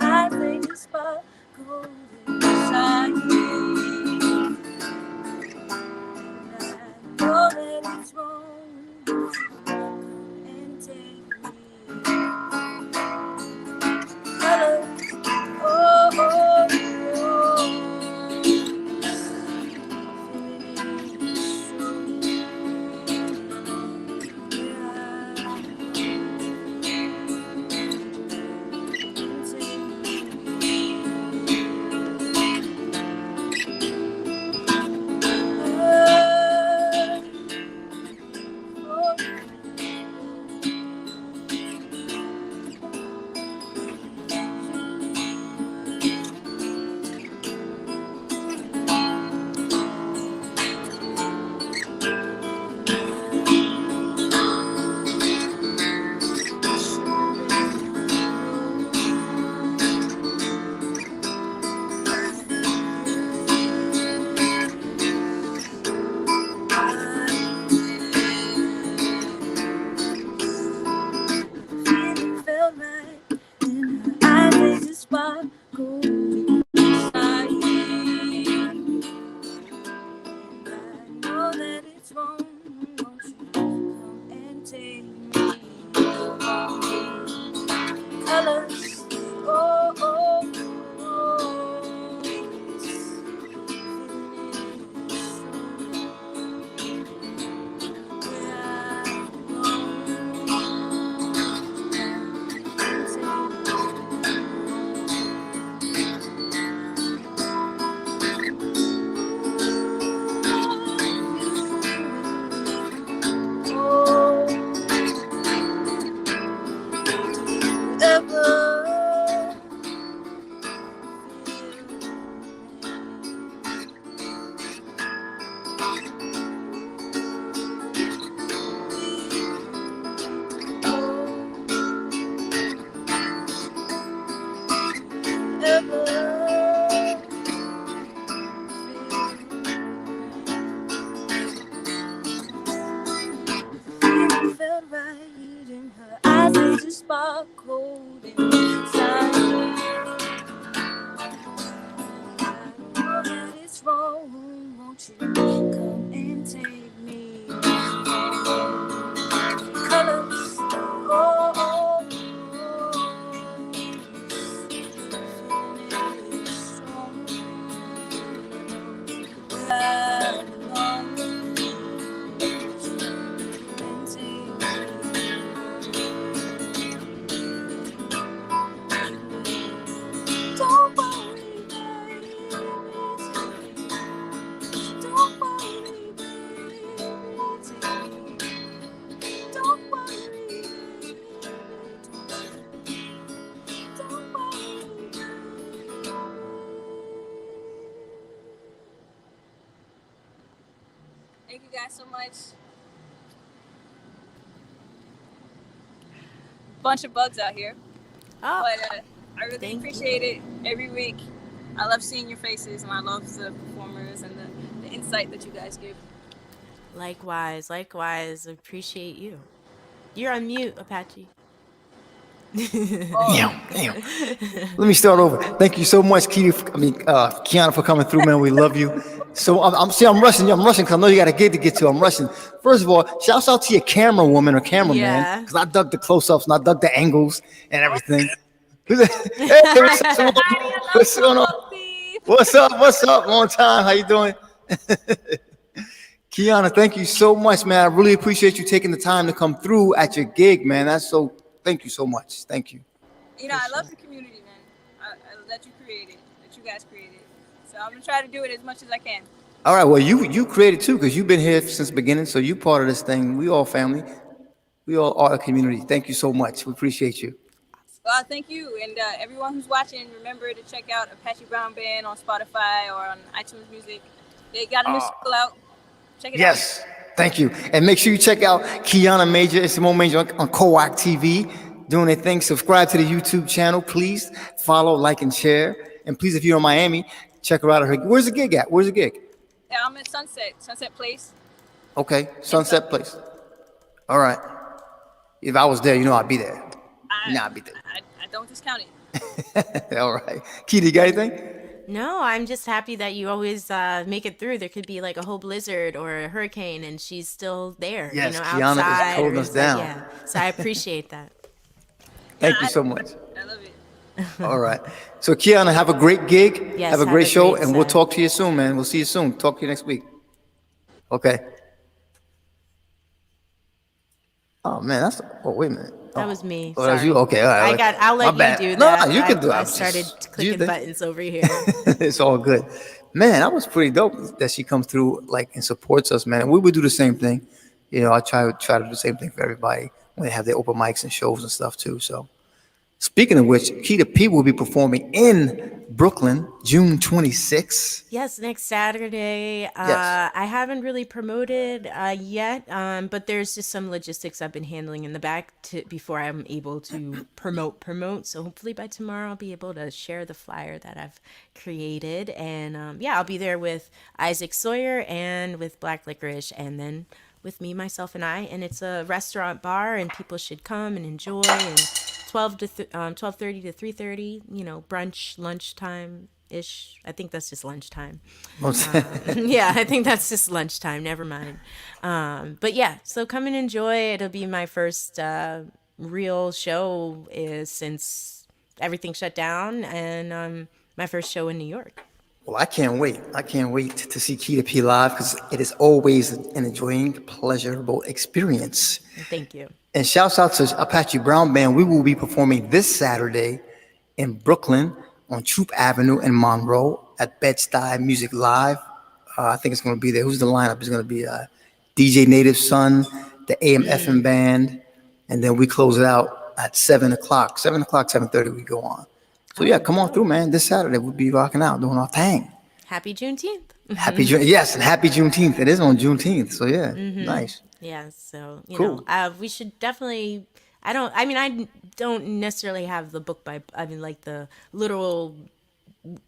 F: I think the sparkle inside me. I know that it's wrong and take me. Colors, oh, oh, feeling felt right in her eyes. There's a sparkle inside me. I know that it's wrong. Won't you come and take me? Colors, oh, oh, oh. Felt right in her eyes, they just sparkled inside me. I know that it's wrong, won't you come and take me? Colors, oh, oh, I belong. Don't worry, baby. Don't worry, baby. Don't worry, baby. Don't worry, baby. Thank you guys so much. Bunch of bugs out here,
B: Oh,
F: but I really
B: Thank
F: appreciate it every week. I love seeing your faces, and I love the performers and the insight that you guys give.
B: likewise. Appreciate you. You're on mute, Apache.
A: Damn. Let me start over. Thank you so much, Kiana, for coming through, man. We love you. So I'm rushing because I know you got a gig to get to. I'm rushing. First of all, shouts out to your camera woman or cameraman,
B: Yeah.
A: because I dug the close-ups and I dug the angles and everything. Hey, what's going on? What's up? Long time. How you doing? Kiana, thank you so much, man. I really appreciate you taking the time to come through at your gig, man. Thank you so much. Thank you.
F: You know, I love the community, man. I that you created, that you guys created. So I'm gonna try to do it as much as I can.
A: All right. Well, you created too because you've been here since the beginning, so you part of this thing. We all family. We all are a community. Thank you so much. We appreciate you.
F: Well, thank you, and everyone who's watching, remember to check out Apache Brown Band on Spotify or on iTunes Music. They got a new single out. Check it out.
A: Yes. Thank you. And make sure you check out Kiana Major and Simone Major on Coac TV doing their thing. Subscribe to the YouTube channel, please. Follow, like, and share. And please, if you're in Miami, check her out. Where's the gig at? Where's the gig?
F: Yeah, I'm at Sunset Place.
A: Okay, Sunset Place. All right. If I was there, you know I'd be there. I'd be there.
F: I don't discount it.
A: All right. Keita, you got anything?
B: No, I'm just happy that you always make it through. There could be like a whole blizzard or a hurricane, and she's still there.
A: Yes,
B: you know,
A: Kiana is
B: outside
A: holding
B: or
A: us
B: inside.
A: down.
B: Yeah, so I appreciate that.
A: Thank you so much.
F: I love it.
A: All right. So, Kiana, have a great gig.
B: Yes,
A: have a
B: have
A: great
B: a
A: show,
B: great
A: and we'll
B: set.
A: talk to you soon, man. We'll see you soon. Talk to you next week. Okay. Oh, man, that's. Oh, wait a minute.
B: That was me.
A: Oh, that was
B: Sorry.
A: you? Okay, all right.
B: I'll
A: My
B: let
A: bad.
B: you do
A: No,
B: that.
A: no, you can do it.
B: I
A: I'm
B: started
A: just-
B: clicking
A: you-
B: buttons over here.
A: It's all good. Man, that was pretty dope that she comes through like and supports us, man. And we would do the same thing. You know, I try to do the same thing for everybody when they have their open mics and shows and stuff too. So speaking of which, Keita P will be performing in Brooklyn, June 26th.
B: Yes, next Saturday.
A: Yes.
B: I haven't really promoted yet, but there's just some logistics I've been handling in the back before I'm able to promote. So hopefully by tomorrow I'll be able to share the flyer that I've created. And yeah, I'll be there with Isaac Sawyer and with Black Licorice, and then with me, myself, and I. And it's a restaurant bar, and people should come and enjoy. And 12:30 to 3:30, you know, brunch, lunchtime ish. I think that's just lunchtime. Yeah, I think that's just lunchtime. Never mind. But yeah, so come and enjoy. It'll be my first real show since everything shut down, and my first show in New York.
A: Well, I can't wait. I can't wait to see Keita P live because it is always an enjoying, pleasurable experience.
B: Thank you.
A: And shouts out to Apache Brown Band. We will be performing this Saturday in Brooklyn on Troop Avenue in Monroe at Bed-Stuy Music Live. I think it's going to be there. Who's the lineup? It's going to be DJ Native Son, the AM/FM band, and then we close it out at 7 o'clock. 7 o'clock, 7:30 we go on. So yeah, come on through, man. This Saturday we'll be rocking out, doing our thing.
B: Happy Juneteenth.
A: Yes, and happy Juneteenth. It is on Juneteenth, so yeah, nice.
B: Yeah, so you
A: Cool.
B: know, we should definitely. I don't necessarily have the book by. I mean, like the literal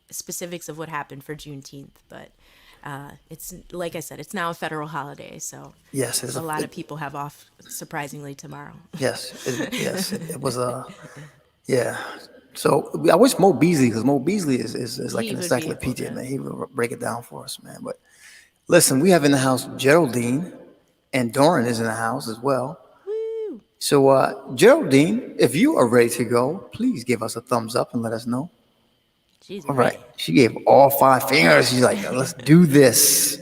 B: specifics of what happened for Juneteenth, but it's like I said, it's now a federal holiday, so
A: Yes, it's
B: a lot of people have off surprisingly tomorrow.
A: Yes, it was yeah. So I wish Mo Beasley, because Mo Beasley is like
B: He
A: an
B: would be
A: encyclopedia,
B: able to.
A: man. He will break it down for us, man. But listen, we have in the house Geraldine, and Doran is in the house as well.
B: Woo!
A: So Geraldine, if you are ready to go, please give us a thumbs up and let us know.
B: Jeez,
A: All right. She gave all 5 fingers. She's like, let's do this.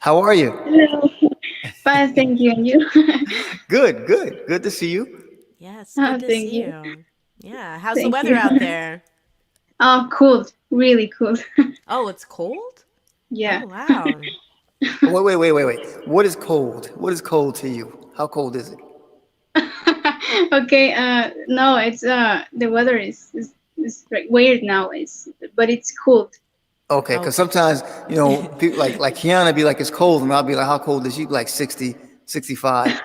A: How are you?
G: Hello. Fine, thank you. And you?
A: Good, good. Good to see you.
B: Yes,
G: Oh,
B: good to
G: thank
B: see
G: you.
B: you. Yeah, how's the
G: Thank
B: weather
G: you.
B: out there?
G: Oh, cool. Really cool.
B: Oh, it's cold?
G: Yeah.
B: Oh, wow.
A: Wait. What is cold? What is cold to you? How cold is it?
G: Okay. No, it's the weather is like weird now. But it's cool.
A: Okay, because sometimes, you know, people like Kiana be like, it's cold, and I'll be like, how cold is she? Like 60, 65.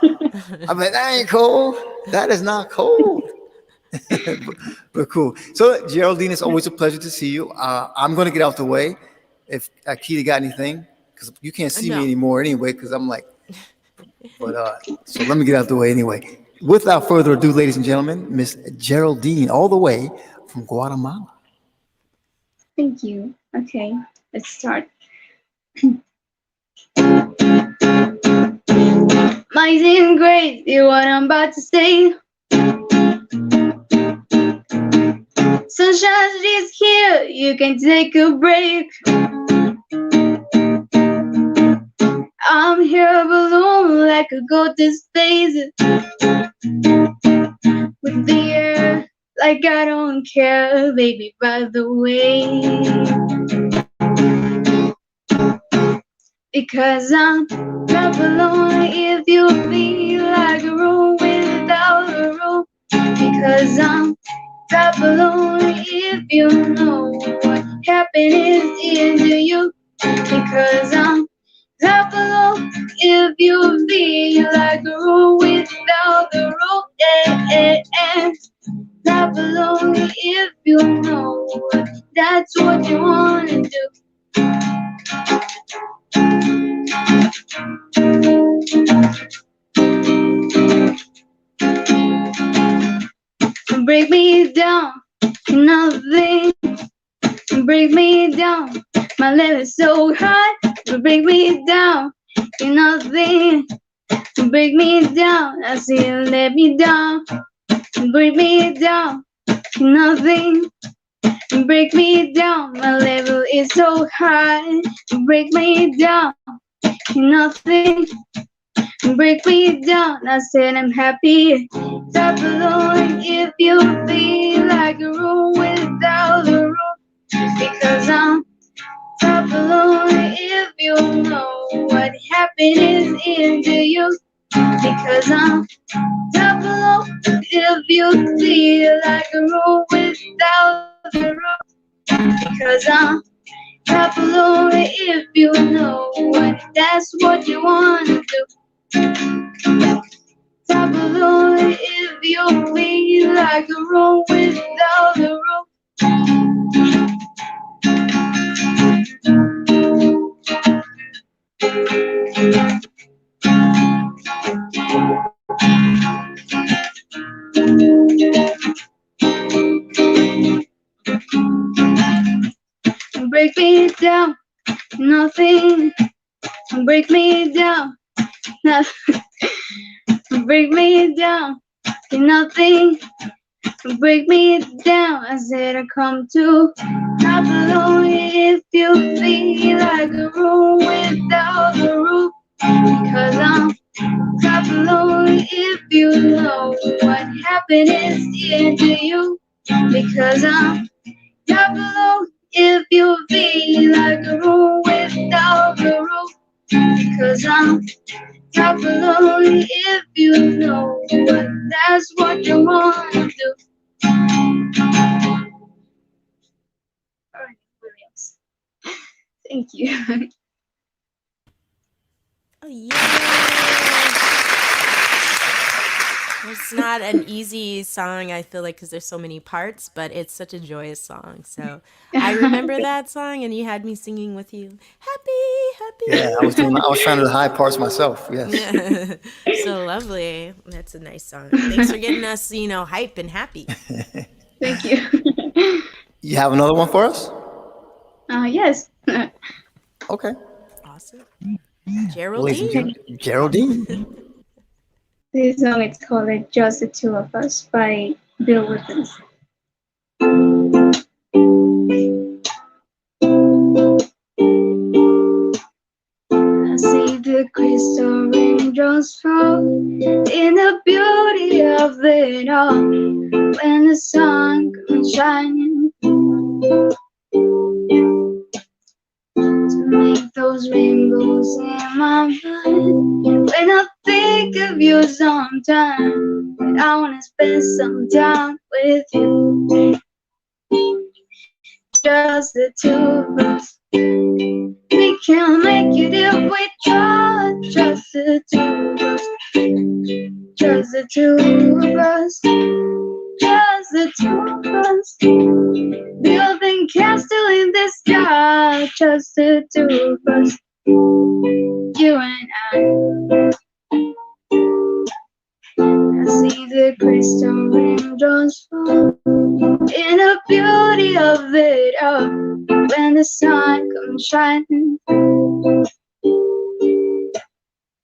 A: I'm like, that ain't cold. That is not cold. but cool. So, Geraldine, it's always a pleasure to see you. I'm going to get out the way. If Keita got anything, because you can't see
B: No.
A: me anymore anyway, because I'm like, but so let me get out the way anyway. Without further ado, ladies and gentlemen, Miss Geraldine, all the way from Guatemala.
G: Thank you. Okay, let's start. Amazing grace, you what I'm about to say. Sunshine is here, you can take a break. I'm here alone like a goat in space, with the air like I don't care, baby, by the way. Because I'm not alone if you feel like a room without a roof. Because I'm not alone if you know what happiness is to you. Because I'm not alone if you feel like a room without a roof. Not alone if you know that's what you wanna do. Break me down, nothing. Break me down, my love is so hot. Break me down, nothing. Break me down, I see you let me down. Break me down, nothing. Break me down, my level is so high. Break me down, nothing. Break me down, I said I'm happy. Stop alone if you feel like a room without a roof. Because I'm top alone if you know what happiness is to you. Because I'm top alone if you feel like a room without a roof. Because I'm top alone if you know what that's what you wanna do. Top alone if you feel like a room without a roof. Break me down, nothing. Break me down, nothing. Break me down, nothing. Break me down, I said I come to. Not alone if you feel like a room without a roof. Because I'm not alone if you know what happiness is to you. Because I'm not alone if you feel like a room without a roof. Because I'm not alone if you know what that's what you want to do. Alright, Williams. Thank you.
B: Oh, yeah. It's not an easy song, I feel like, because there's so many parts, but it's such a joyous song. So I remember that song, and you had me singing with you. Happy,
A: Yeah, I was trying to do the high parts myself. Yes.
B: happy. So lovely. That's a nice song. Thanks for getting us, hype and happy.
G: Thank you.
A: You have another one for us?
G: Yes.
A: Okay.
B: Awesome.
A: Ladies and
B: Geraldine.
A: gentlemen, Geraldine.
G: This song is called Just the Two of Us by Bill Withers. I see the crystal raindrops fall in the beauty of it all. When the sun comes shining to make those rainbows in my mind. When I think of you sometime, I wanna spend some time with you. Just the two of us. We can make it if we try. Just the two of us. Just the two of us. Just the two of us. Building castle in the sky. Just the two of us. You and I. I see the crystal raindrops fall in the beauty of it all. When the sun comes shining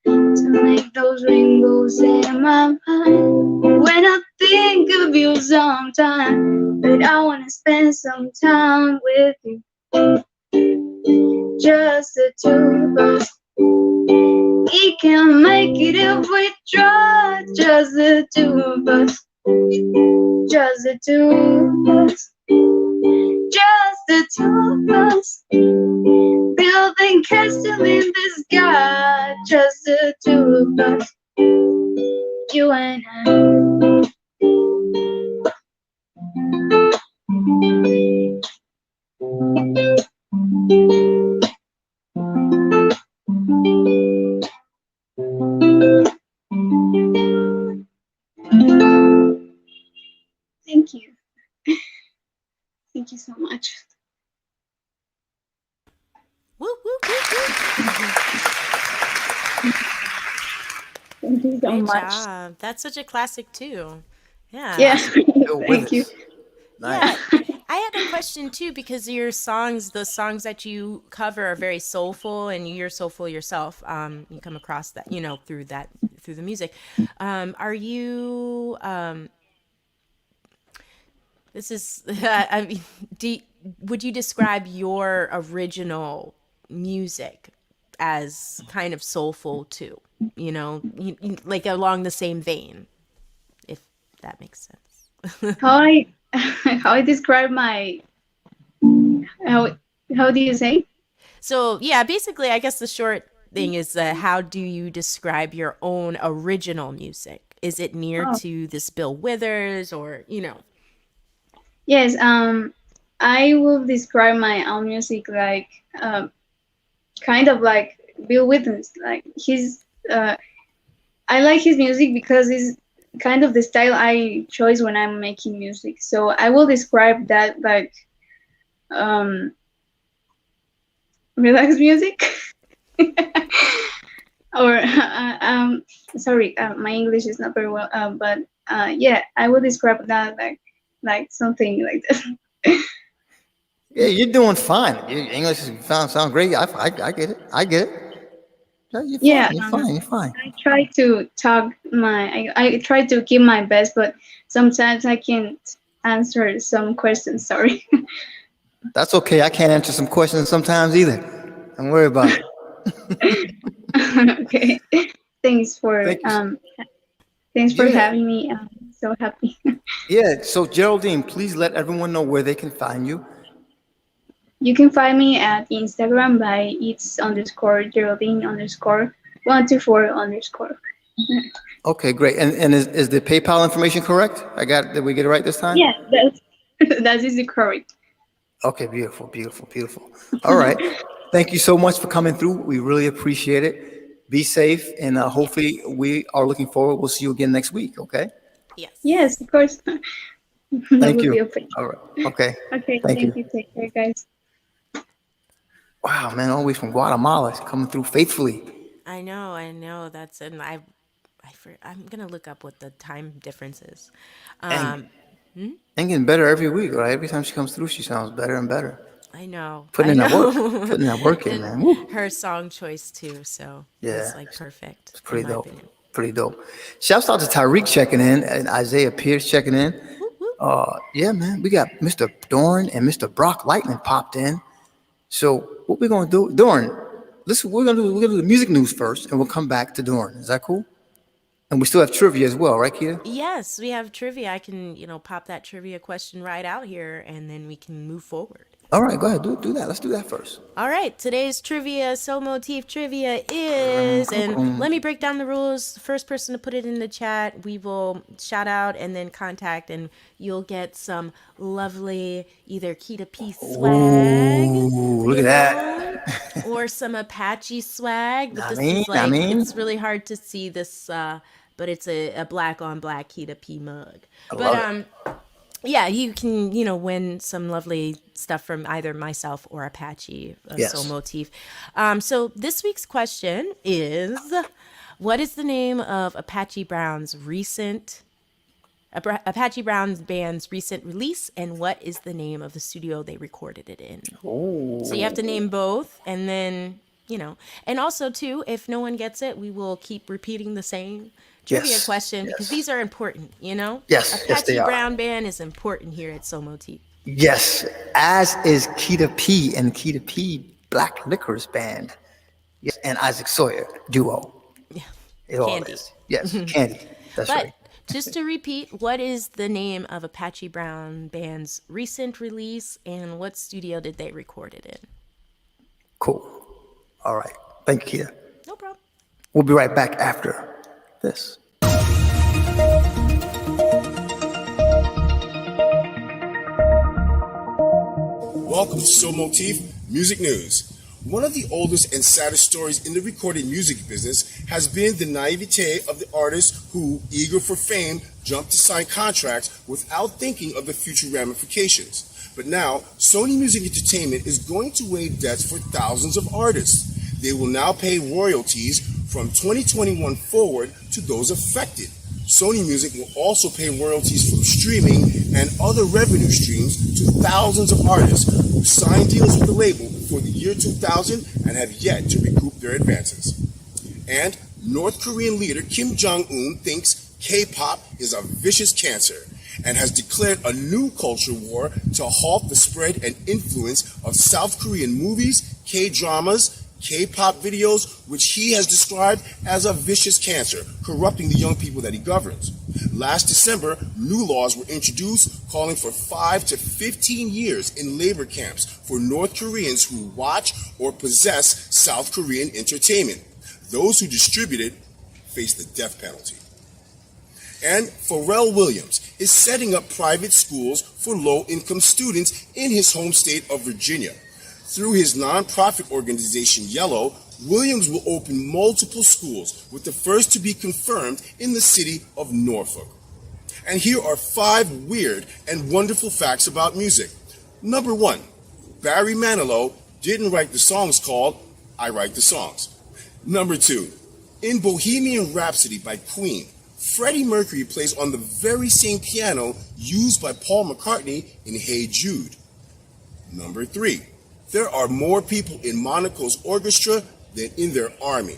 G: to make those rainbows in my mind. When I think of you sometime, but I wanna spend some time with you. Just the two of us. We can make it if we try. Just the two of us. just the two of us, just the two of us, building castle in the sky, just the two of us, you and I. Thank you. Thank you so much.
B: Woo, woo, woo, woo.
G: Thank you so
B: Great
G: much.
B: job. That's such a classic too. Yeah.
G: Yeah,
A: Still with
G: thank you.
A: us.
B: Yeah.
A: Nice.
B: I had a question too because your songs, the songs that you cover are very soulful and you're soulful yourself. You come across that, through through the music. Are you this is I mean, would you describe your original music as kind of soulful too? Like along the same vein, if that makes sense.
G: How I how I describe my how do you say?
B: So yeah, basically, I guess the short thing is how do you describe your own original music? Is it near
G: Oh,
B: to this Bill Withers or
G: yes. I will describe my own music like kind of like Bill Withers. Like I like his music because it's kind of the style I choose when I'm making music. So I will describe that like um, relaxed music. Or sorry, my English is not very well. But yeah, I will describe that like something like this.
A: Yeah, you're doing fine. Your English sound great. I get it. I get it. No, you're fine.
G: Yeah,
A: You're fine. You're fine.
G: I try to talk I try to give my best, but sometimes I can't answer some questions. Sorry.
A: That's okay. I can't answer some questions sometimes either. Don't worry about it.
G: Okay. Thanks for
A: Thank you.
G: thanks for
A: Yeah.
G: having me. I'm so happy.
A: Yeah. So Geraldine, please let everyone know where they can find you.
G: You can find me at Instagram by it's underscore Geraldine underscore 124 underscore.
A: Okay, great. And is the PayPal information correct? Did we get it right this time?
G: Yeah, that is correct.
A: Okay, beautiful, beautiful, beautiful. All right. Thank you so much for coming through. We really appreciate it. Be safe, and hopefully, we are looking forward. We'll see you again next week. Okay.
G: Yes,
B: yes.
G: of course. That
A: Thank
G: would
A: you.
G: be okay.
A: All right. Okay.
G: Okay,
A: Thank
G: thank
A: you.
G: you. Take care, guys.
A: Wow, man, all the way from Guatemala, coming through faithfully.
B: I know. That's and I'm gonna look up what the time difference is.
A: And
B: Um,
A: and getting better every week, right? Every time she comes through, she sounds better and better.
B: I know,
A: Putting
B: I
A: in that work.
B: know,
A: Putting that work in,
B: and
A: man. Woo.
B: her song choice too. So
A: Yeah.
B: it's like perfect
A: It's
B: in
A: pretty
B: my
A: dope.
B: opinion.
A: Pretty dope. Shouts out to Tyreek checking in and Isaiah Pierce checking in.
B: Whoop, whoop.
A: Yeah, man. We got Mr. Dorn and Mr. Brock Lightning popped in. So what we're gonna do, Dorn, listen, we're gonna do the music news first and we'll come back to Dorn. Is that cool? And we still have trivia as well, right, Kia?
B: Yes, we have trivia. I can, pop that trivia question right out here and then we can move forward.
A: All right, go ahead, do that. Let's do that first.
B: All right, today's trivia, Soul Motif trivia is, and let me break down the rules. First person to put it in the chat, we will shout out and then contact, and you'll get some lovely either Kita P swag,
A: Ooh, look
B: you
A: at
B: know,
A: that.
B: or some Apache swag. But
A: I
B: this
A: mean,
B: is
A: I
B: like,
A: mean,
B: it's really hard to see this, but it's a black on black Kita P mug.
A: I
B: But,
A: love it.
B: yeah, you can, win some lovely stuff from either myself or Apache, Soul
A: Yes.
B: Motif. So this week's question is, what is the name of Apache Brown's Apache Brown's band's recent release, and what is the name of the studio they recorded it in? So you have to name both, and then, and also too, if no one gets it, we will keep repeating the same trivia
A: Yes.
B: question because
A: Yes.
B: these are important.
A: Yes. Yes, they
B: Apache
A: are.
B: Brown Band is important here at Soul Motif.
A: Yes. As is Kita P and Kita P Black Liquors Band. Yes. And Isaac Sawyer duo.
B: Yeah.
A: It all
B: Candy.
A: is. Yes. Candy. That's
B: But
A: right.
B: Just to repeat, what is the name of Apache Brown Band's recent release, and what studio did they record it in?
A: Cool. All right. Thank you, Keita.
B: No problem.
A: We'll be right back after this.
H: Welcome to So Motif Music News. One of the oldest and saddest stories in the recorded music business has been the naivete of the artists who, eager for fame, jumped to sign contracts without thinking of the future ramifications. But now, Sony Music Entertainment is going to waive debts for thousands of artists. They will now pay royalties from 2021 forward to those affected. Sony Music will also pay royalties from streaming and other revenue streams to thousands of artists who signed deals with the label before the year 2000 and have yet to recoup their advances. And North Korean leader Kim Jong-un thinks K-pop is a vicious cancer and has declared a new culture war to halt the spread and influence of South Korean movies, K-dramas, K-pop videos, which he has described as a vicious cancer, corrupting the young people that he governs. Last December, new laws were introduced calling for 5 to 15 years in labor camps for North Koreans who watch or possess South Korean entertainment. Those who distribute it face the death penalty. And Pharrell Williams is setting up private schools for low-income students in his home state of Virginia. Through his nonprofit organization, Yellow, Williams will open multiple schools, with the first to be confirmed in the city of Norfolk. And here are 5 weird and wonderful facts about music. Number 1, Barry Manilow didn't write the songs called I Write the Songs. Number 2, in Bohemian Rhapsody by Queen, Freddie Mercury plays on the very same piano used by Paul McCartney in Hey Jude. Number 3, there are more people in Monaco's orchestra than in their army.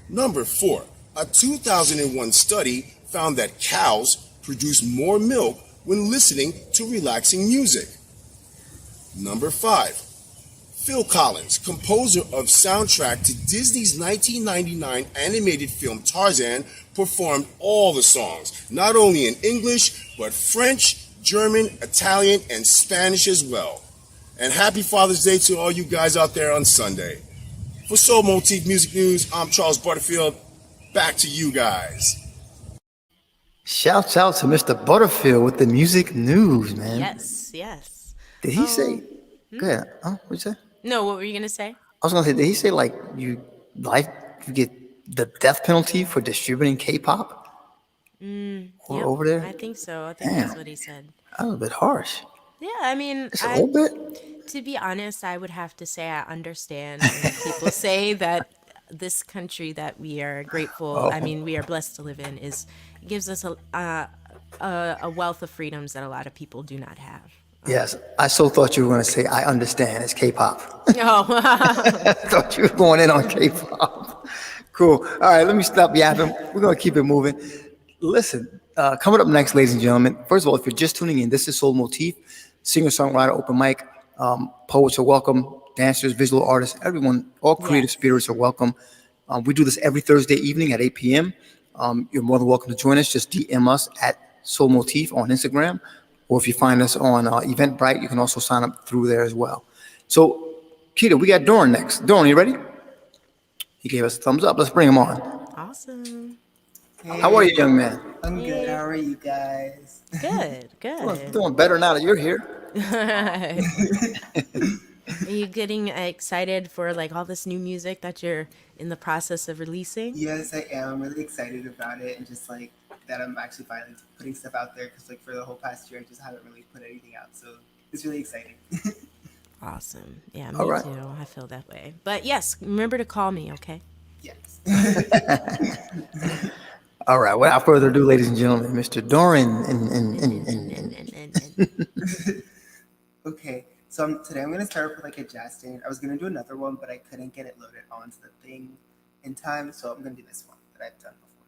H: Number 4, a 2001 study found that cows produce more milk when listening to relaxing music. Number 5, Phil Collins, composer of soundtrack to Disney's 1999 animated film Tarzan, performed all the songs, not only in English, but French, German, Italian, and Spanish as well. And happy Father's Day to all you guys out there on Sunday. For Soul Motif Music News, I'm Charles Butterfield. Back to you guys.
A: Shouts out to Mr. Butterfield with the music news, man.
B: Yes, yes.
A: Did he say? Go ahead. Oh, what'd you say?
B: No, what were you gonna say?
A: I was gonna say, did he say like you get the death penalty for distributing K-pop
B: Yep,
A: over there?
B: I think so. I think
A: Damn.
B: that's what he said.
A: That was a bit harsh.
B: Yeah, I mean,
A: It's a little bit.
B: to be honest, I would have to say I understand when people say that this country that we are grateful, I mean, we are blessed to live in, gives us a wealth of freedoms that a lot of people do not have.
A: Yes, I so thought you were going to say, I understand, it's K-pop.
B: Oh,
A: I thought you were going in on K-pop. Cool. All right, let me stop yapping. We're going to keep it moving. Listen, coming up next, ladies and gentlemen, first of all, if you're just tuning in, this is Soul Motif, singer-songwriter, open mic. Poets are welcome, dancers, visual artists, everyone, all creative spirits are welcome. We do this every Thursday evening at 8 p.m. You're more than welcome to join us. Just DM us at Soul Motif on Instagram. Or if you find us on Eventbrite, you can also sign up through there as well. So, Keita, we got Doran next. Doran, you ready? He gave us a thumbs up. Let's bring him on.
B: awesome.
I: Hey,
A: How are you, young man?
I: I'm good. How are you guys?
B: Good, good.
A: Doing better now that you're here.
B: Are you getting excited for like all this new music that you're in the process of releasing?
I: Yes, I am. I'm really excited about it, and just like that, I'm actually finally putting stuff out there because like for the whole past year, I just haven't really put anything out. So it's really exciting.
B: Awesome. Yeah, me
A: All right.
B: too. I feel that way. But yes, remember to call me, okay?
I: Yes.
A: All right, without further ado, ladies and gentlemen, Mr. Doran.
I: Okay. So today I'm gonna start with like a jazz standard. I was gonna do another one, but I couldn't get it loaded onto the thing in time, so I'm gonna do this one that I've done before.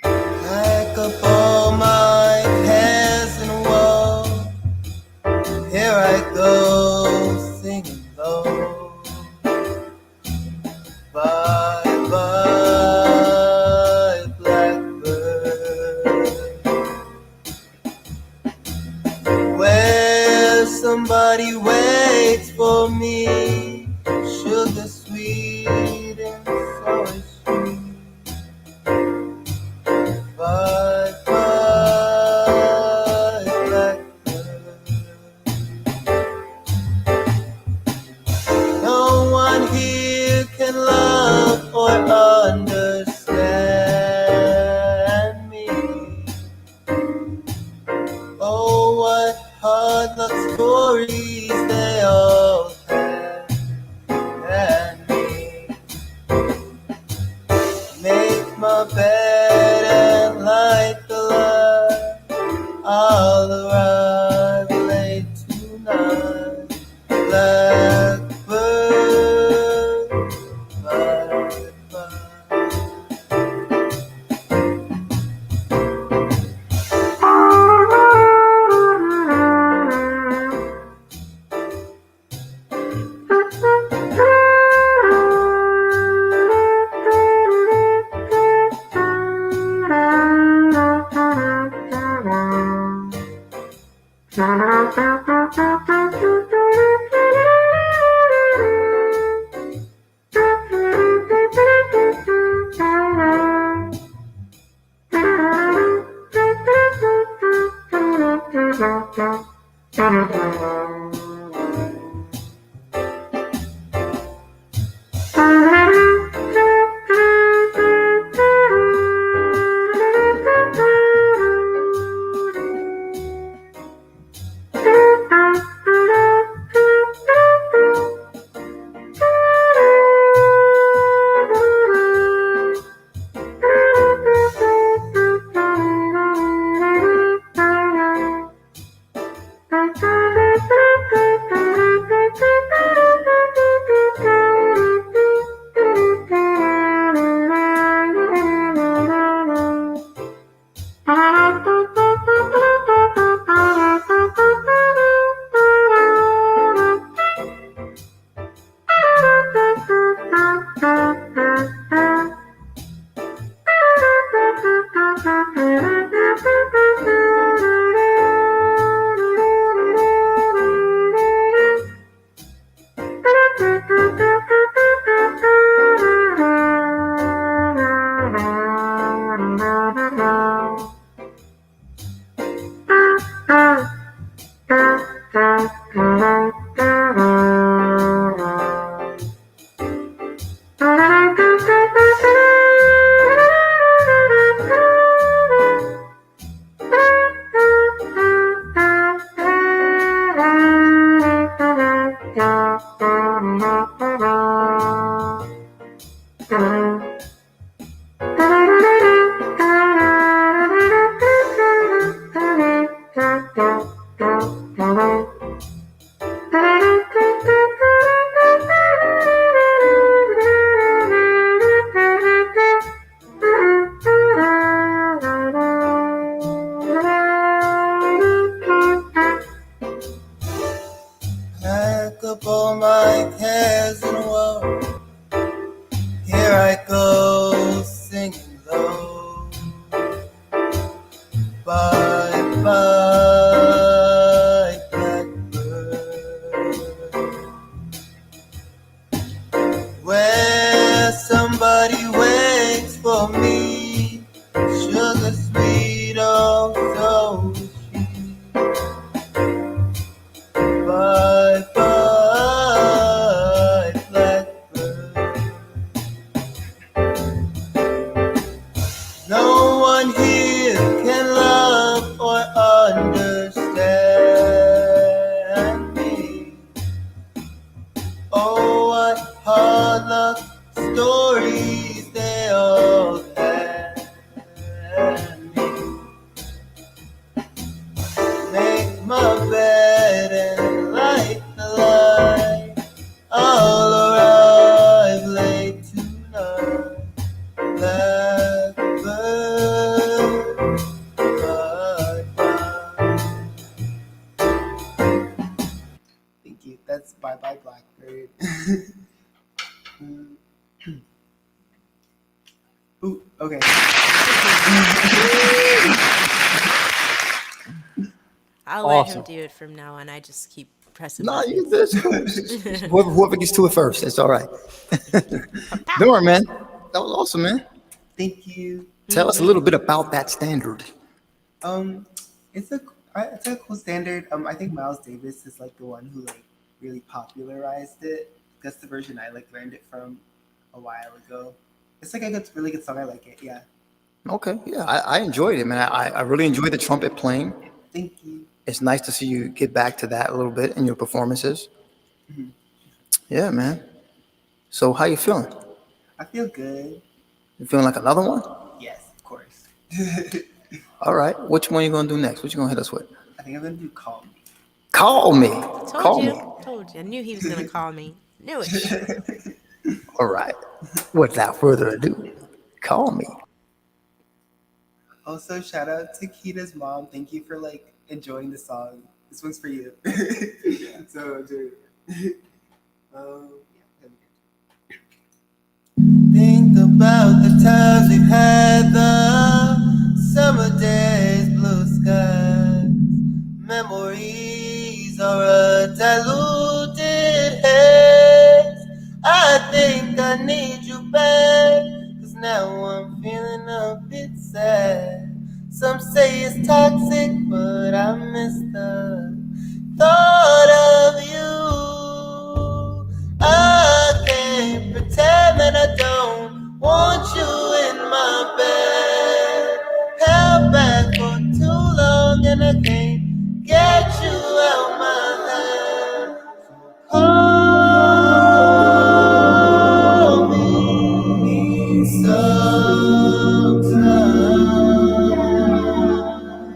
I: Pack up all my hands in the wall. Here I go, singing low. somebody waits for me, sugar sweet and so is she. Bye bye, blackbird. No one here can love or understand me. Oh, what hard luck stories they all have, and me. Make my bed and light the light. I'll arrive late tonight. Blackbird, bye bye. Pack up all my cares and woe. Here I go, singing low. Bye bye, blackbird. Where somebody waits for me, sugar sweet, oh so is she. Bye bye, blackbird. No one here can love or understand me. Oh, what hard luck stories they all have, and me. Make my bed and light the light. I'll arrive late tonight. Blackbird, bye bye. Thank you. That's Bye Bye Blackbird. Ooh, okay.
B: I'll let him
J: Awesome.
B: do it from now on. I just keep pressing
A: No,
B: buttons.
A: you this cool. Whoever gets to it first, it's all right. Don't worry, man. That was awesome, man.
I: Thank you.
A: Tell us a little bit about that standard.
I: Um, it's a cool standard. I think Miles Davis is like the one who like really popularized it. That's the version I like learned it from a while ago. It's like a really good song. I like it. Yeah.
A: Okay, yeah, I enjoyed it, man. I really enjoyed the trumpet playing.
I: Thank you.
A: It's nice to see you get back to that a little bit in your performances.
I: Mhm.
A: Yeah, man. So how you feeling?
I: I feel good.
A: You feeling like another one?
I: Yes, of course.
A: All right. Which one you gonna do next? What you gonna hit us with?
I: I think I'm gonna do Call Me.
A: Call me.
B: Told
A: Call
B: you.
A: me.
B: Told you. I knew he was gonna call me. Knew it.
A: All right. Without further ado, call me.
I: Also, shout out to Kita's mom. Thank you for like enjoying the song. This one's for you. So, dude. Yeah. Think about the times we've had, the summer days, blue skies. Memories are a diluted haze. I think I need you back, 'cause now I'm feeling a bit sad. Some say it's toxic, but I miss the thought of you. I can't pretend that I don't want you in my bed. Held back for too long and I can't get you out my head. Call me sometime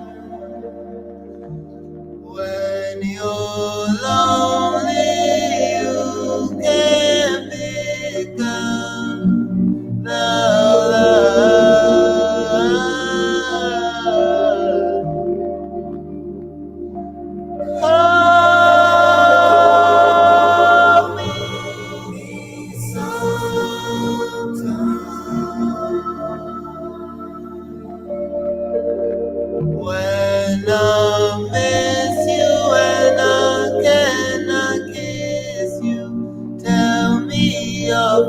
I: when you're lonely. You can pick up the love. Call me sometime when I miss you and I cannot kiss you. Tell me your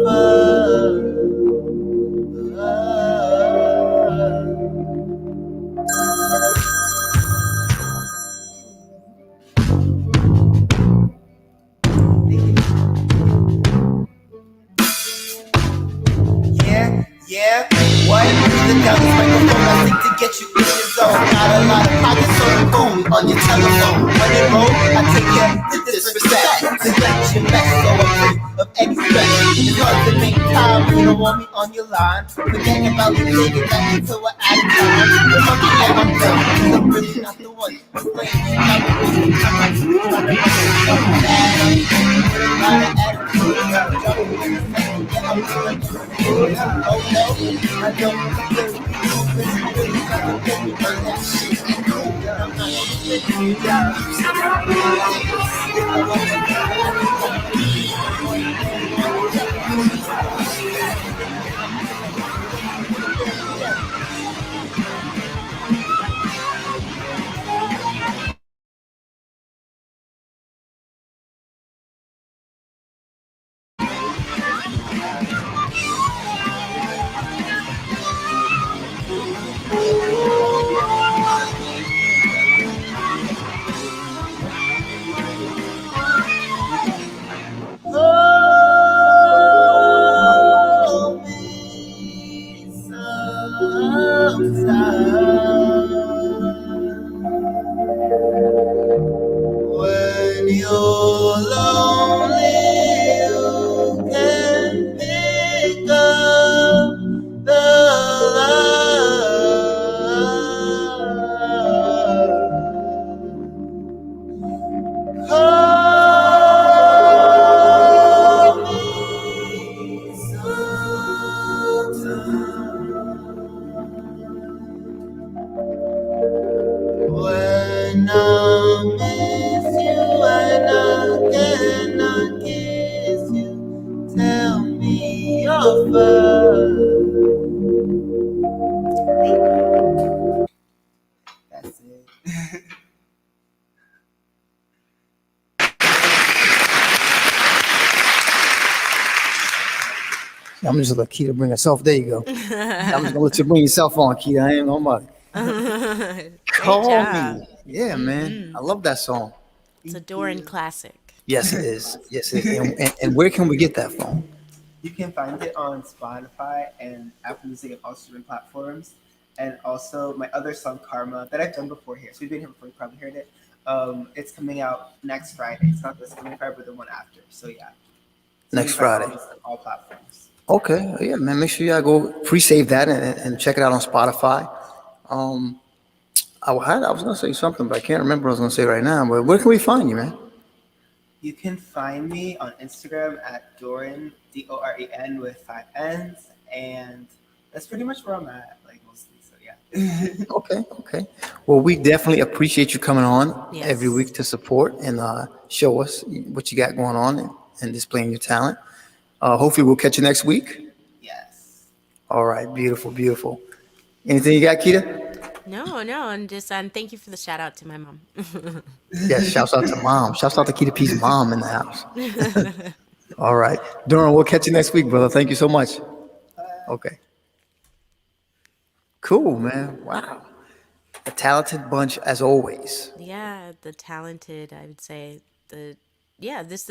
I: Yeah, what? Even down this microphone, I think to get you in the zone. Got a lot of pockets, so you phone me on your telephone. When it roll, I take care to disrespect. Select your mess, so I'm free of any stress. It's hard to make time when you don't want me on your line. Forgetting about the niggas that until we're out of time. Remember, yeah, I'm done, 'cause I'm really not the one who's playing. I'm not wasting time, I'm just trying to make it so bad. I'm with a lot of attitude, got a job in the second, yeah, I'm doing it. Oh no, I don't deserve people really trying to get me on that shit. I'm not gonna let you down. Hold me sometime when you're lonely. You can pick up the love. Call me sometime when I miss you and I cannot kiss you. Tell me your first. That's it.
A: I'm just gonna let Keita bring herself. There you go. I'm just gonna let you bring yourself on, Keita. I ain't nobody.
B: Great
A: Call
B: job.
A: me. Yeah, man. I love that song.
B: It's a Doran classic.
A: Yes, it is. Yes, it is. And where can we get that from?
I: You can find it on Spotify and Apple Music and all streaming platforms. And also my other song, Karma, that I've done before here. So we've been here before, you probably heard it. It's coming out next Friday. It's not this coming Friday, but the one after. So yeah. So
A: Next Friday.
I: All platforms.
A: Okay. Yeah, man. Make sure y'all go pre-save that and check it out on Spotify. I was gonna say something, but I can't remember what I was gonna say right now. But where can we find you, man?
I: You can find me on Instagram at Doran, Doren with 5 N's. And that's pretty much where I'm at, like mostly. So yeah.
A: Okay. Well, we definitely appreciate you coming on
B: Yes.
A: every week to support and show us what you got going on and displaying your talent. Hopefully, we'll catch you next week.
I: Yes.
A: All right. Beautiful, beautiful. Anything you got, Keita?
B: No, and just thank you for the shout out to my mom.
A: Yes, shouts out to mom. Shouts out to Keita P's mom in the house. All right. Doran, we'll catch you next week, brother. Thank you so much. Okay. Cool, man. Wow. A talented bunch as always.
B: Yeah, the talented, I would say the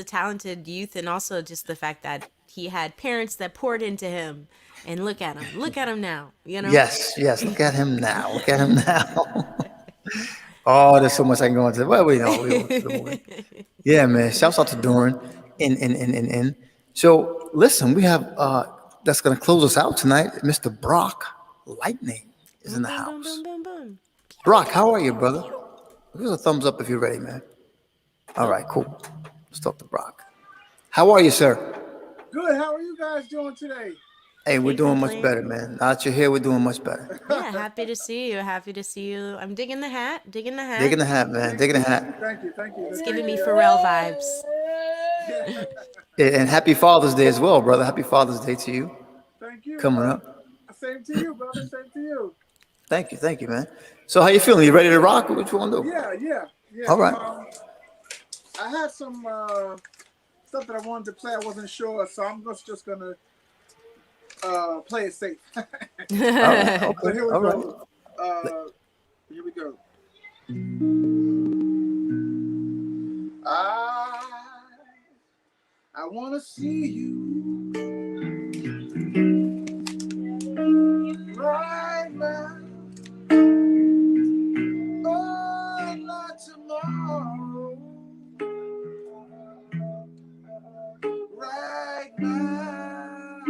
B: talented youth, and also just the fact that he had parents that poured into him. And look at him now.
A: Yes. Look at him now. Look at him now. Oh, there's so much I can go into. Well, we know. Yeah, man. Shouts out to Doran. In. So, listen, we have that's gonna close us out tonight. Mr. Brock Lightning is in the
B: Boom, boom,
A: house.
B: boom, boom, boom.
A: Brock, how are you, brother? Give us a thumbs up if you're ready, man. All right, cool. Let's talk to Brock. How are you, sir?
J: Good. How are you guys doing today?
A: Hey, we're
B: Can't
A: doing much
B: complain.
A: better, man. Now that you're here, we're doing much better.
B: Yeah, happy to see you. I'm digging the hat.
A: Digging the hat, man. Digging the hat.
J: Thank you.
B: It's giving me Pharrell vibes.
A: And happy Father's Day as well, brother. Happy Father's Day to you.
J: Thank you.
A: Coming up.
J: Same to you, brother. Same to you.
A: Thank you, man. So how you feeling? You ready to rock? What you want to do?
J: Yeah.
A: All right.
J: I had some stuff that I wanted to play. I wasn't sure, so I'm just gonna play it safe.
A: All right. Okay.
J: But here we
A: All
J: go.
A: right.
J: Here we go. I want to see you right now. Oh, not tomorrow. Right now.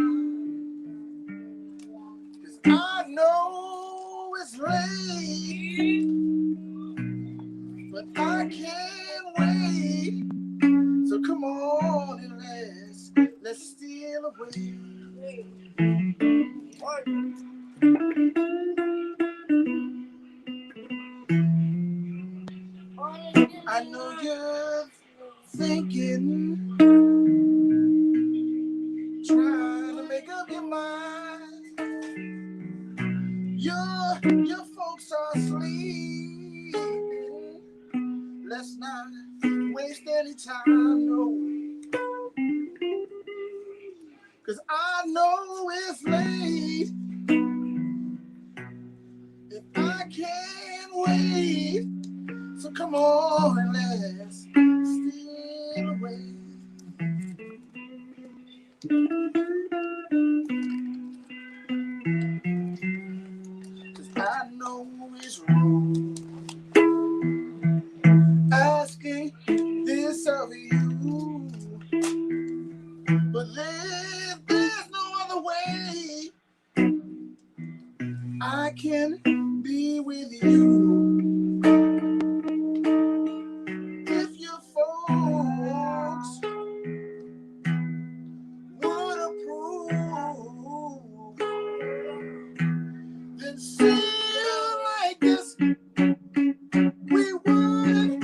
J: 'Cause I know it's late, but I can't wait. So come on and let's steal away. I know you're thinking, trying to make up your mind. Your folks are sleeping. Let's not waste any time, no. 'Cause I know it's late. If I can't wait, so come on and let's steal away. I know it's wrong asking this of you, but there's no other way I can be with you. If your folks would approve, then still like this we would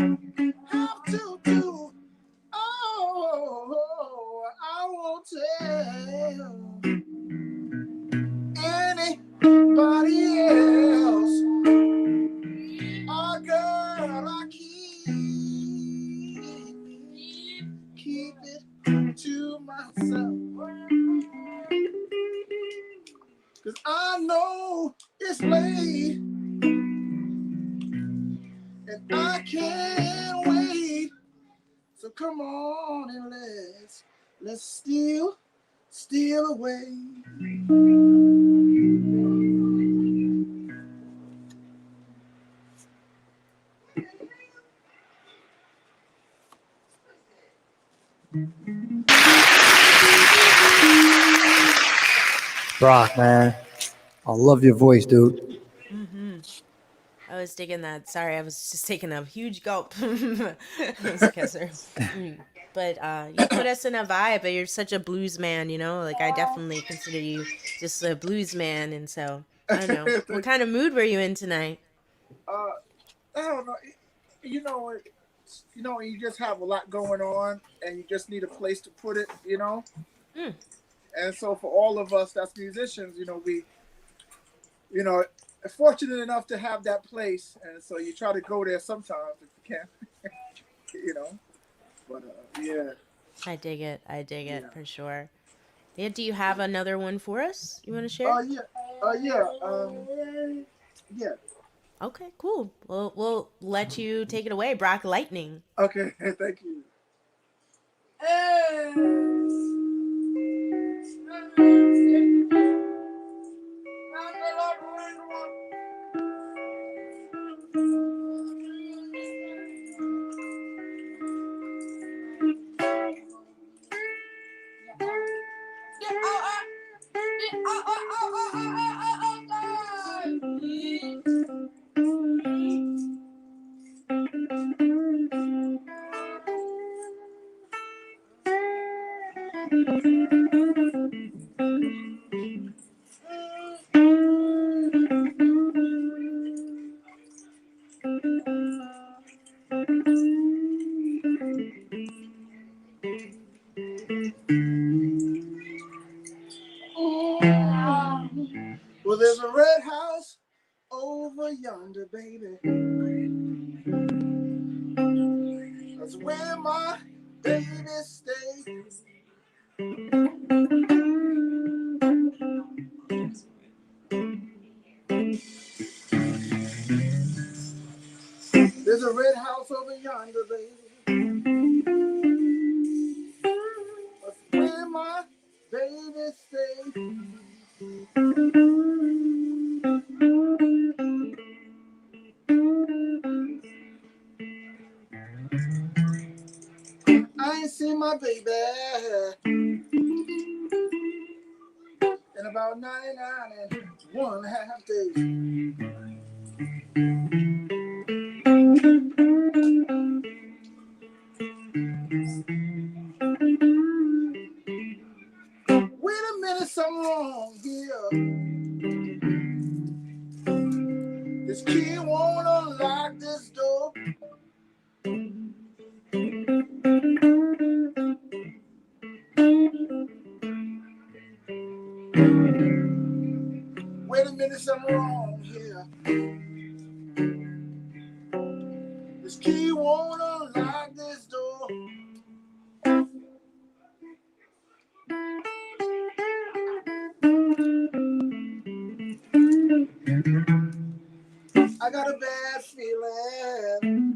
J: have to do. Oh, I won't tell anybody else. 'Cause I know it's late and I can't wait. So come on and let's steal away.
A: Brock, man, I love your voice, dude.
B: I was digging that. Sorry, I was just taking a huge gulp. Kesser. But you put us in a vibe. But you're such a blues man, you know. Like I definitely consider you just a blues man, and so I don't know. What kind of mood were you in tonight?
J: I don't know. You know, you just have a lot going on, and you just need a place to put it.
B: Mm.
J: And so for all of us that's musicians, we, are fortunate enough to have that place, and so you try to go there sometimes if you can. But yeah.
B: I dig it. I dig it
J: Yeah.
B: for sure. Yeah. Do you have another one for us? You want to share?
J: Yeah. Yeah. Yeah.
B: Okay, cool. Well, we'll let you take it away, Brock Lightning.
J: Okay. Thank you. Well, there's a red house over yonder, baby. That's where my baby stays. There's a red house over yonder, baby. That's where my baby stays. I ain't seen my baby in about 99 and 1.5 days. Wait a minute, something wrong here. This kid won't unlock this door. Wait a minute, something wrong here. This key won't unlock this door. I got a bad feeling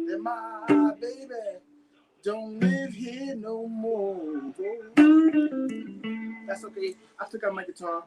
J: that my baby don't live here no more. That's okay. I took out my guitar.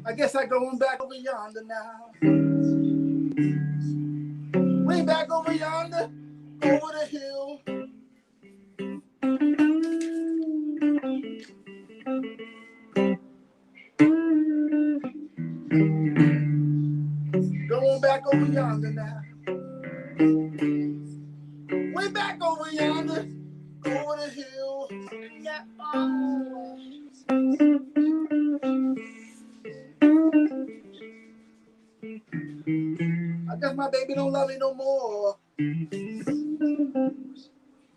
J: I guess I going back over yonder now. Way back over yonder, over the hill. Going going back over yonder now. Way back over yonder, over the hill. Yeah. I guess my baby don't love me no more.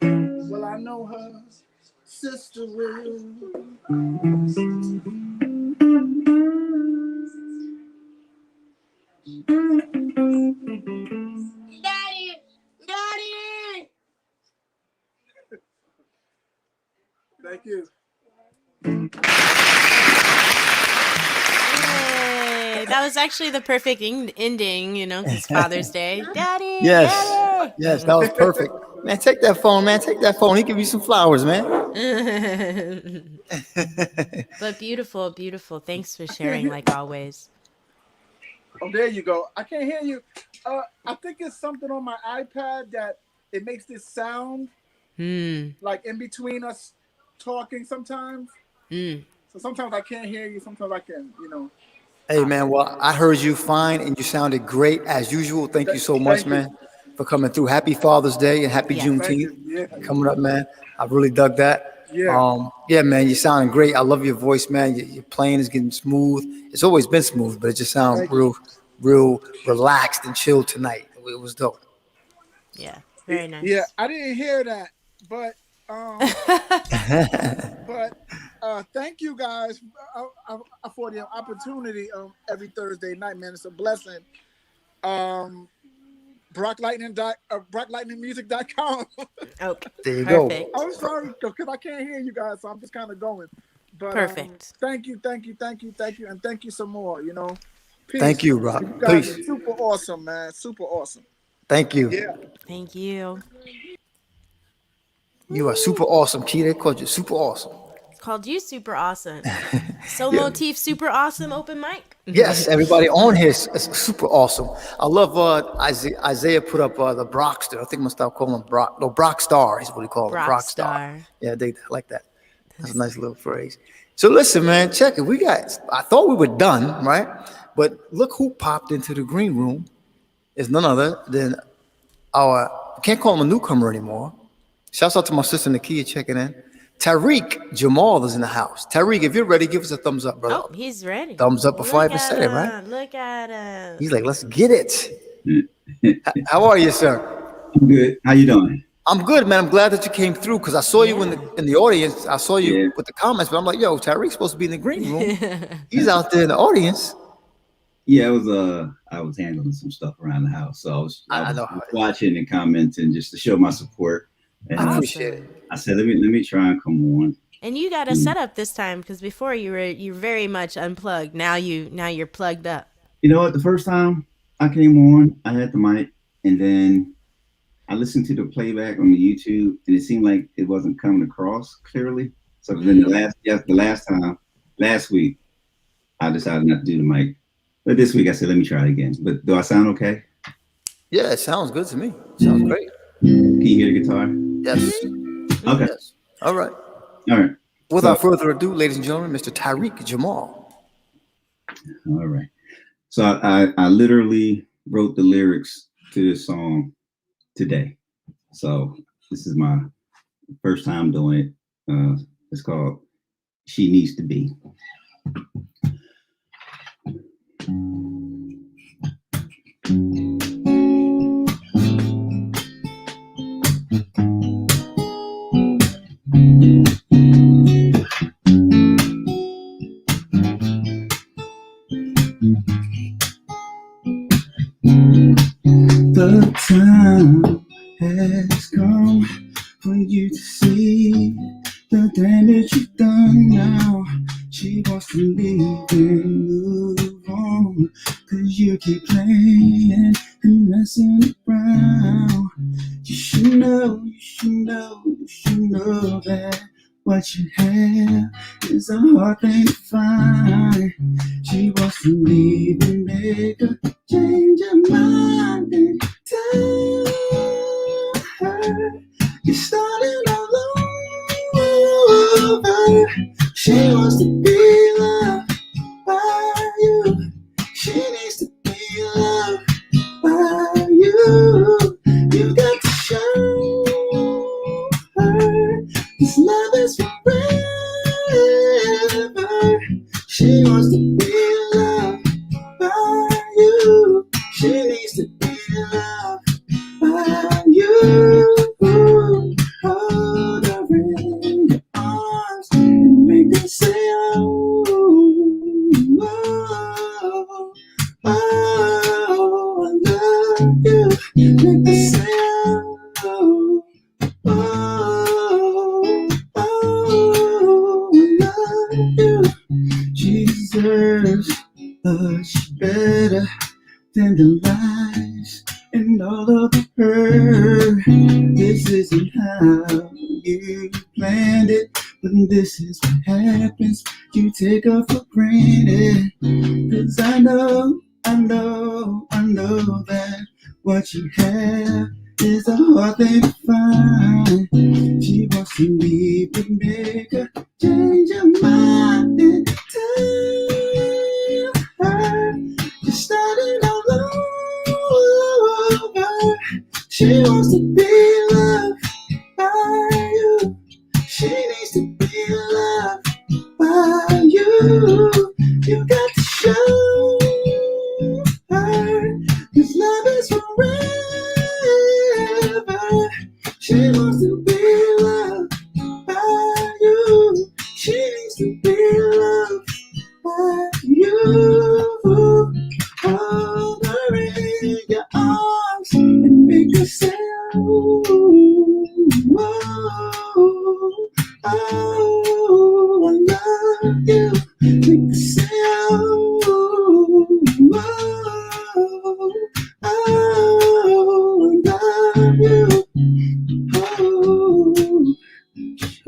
J: Well, I know her sister will. Daddy! Daddy! Thank you.
B: Yay. That was actually the perfect ending, you know, because Father's Day. Daddy!
A: Yes.
B: Daddy!
A: Yes, that was perfect. Man, take that phone, man. Take that phone. He give you some flowers, man.
B: But beautiful, beautiful. Thanks for sharing, like always.
J: Oh, there you go. I can't hear you. I think it's something on my iPad that it makes this sound like in between us talking sometimes. So sometimes I can't hear you. Sometimes I can, you know.
A: Hey, man, well, I heard you fine and you sounded great as usual. Thank you so much, man, for coming through. Happy Father's Day and happy Juneteenth coming up, man. I really dug that. Yeah, man, you're sounding great. I love your voice, man. Your playing is getting smooth. It's always been smooth, but it just sounds real relaxed and chilled tonight. It was dope.
B: Yeah, very nice.
J: Yeah, I didn't hear that, but thank you guys for the opportunity every Thursday night, man. It's a blessing. BrockLightningMusic.com.
B: Okay,
A: there you
B: perfect.
A: go.
J: I'm sorry because I can't hear you guys, so I'm just kind of going. But
B: perfect.
J: Thank you, and thank you some more. You know, peace.
A: Thank you, Rock.
J: You guys are super awesome, man. Super awesome.
A: Thank you.
J: Yeah.
B: Thank you.
A: You are super awesome, Keita. They called you super awesome.
B: Called you super awesome. So Motif super awesome open mic.
A: Yes, everybody on here is super awesome. I love Isaiah put up the Brockster. I think I'm gonna start calling him Brock. No, Brockstar is what he called him. Brockstar. Yeah, they like that. That's a nice little phrase. So listen, man, check it. I thought we were done, right? But look who popped into the green room. Is none other than I can't call him a newcomer anymore. Shouts out to my sister Nakia checking in. Tariq Jamal is in the house. Tariq, if you're ready, give us a thumbs up, brother.
B: Oh, he's ready.
A: Thumbs up before I even said it, right?
B: Look at him.
A: He's like, let's get it. How are you, sir?
K: I'm good. How you doing?
A: I'm good, man. I'm glad that you came through because I saw you in the audience. I saw you with the comments, but I'm like, yo, Tariq's supposed to be in the green room. He's out there in the audience.
K: Yeah, I was handling some stuff around the house, so I was watching and commenting just to show my support. And
A: I appreciate it.
K: I said, let me try and come on.
B: And you got a setup this time because before you're very much unplugged. Now you're plugged up.
K: You know what? The first time I came on, I had the mic, and then I listened to the playback on the YouTube, and it seemed like it wasn't coming across clearly. So then the last week, I decided not to do the mic. But this week I said, let me try it again. But do I sound okay?
A: Yeah, it sounds good to me. Sounds great.
K: Can you hear the guitar?
A: Yes.
K: Okay.
A: Yes. All right.
K: All right.
A: Without further ado, ladies and gentlemen, Mr. Tariq Jamal.
K: All right. So I literally wrote the lyrics to this song today. So this is my first time doing it. It's called She Needs to Be. The time has come for you to see the damage you've done now. She wants to leave and move on, 'cause you keep playing and messing around. You should know that what you have is a hard thing to find. She wants to leave and make a change your mind and tell her you're starting all over. She wants to be loved by you. She needs to be loved than the lies and all of the hurt. This isn't how you planned it, but this is what happens. You take her for granted. 'Cause I know that what you have is a hard thing to find. She wants to leave, but make her change her mind and tell her you're starting all over. She wants to be loved by you. She needs to be loved by you. You got to show her this love is forever. She wants to be loved by you. She needs to be loved by you. Hold her in your arms and make her say, oh, oh, I love you. Make her say, oh, oh, I love you.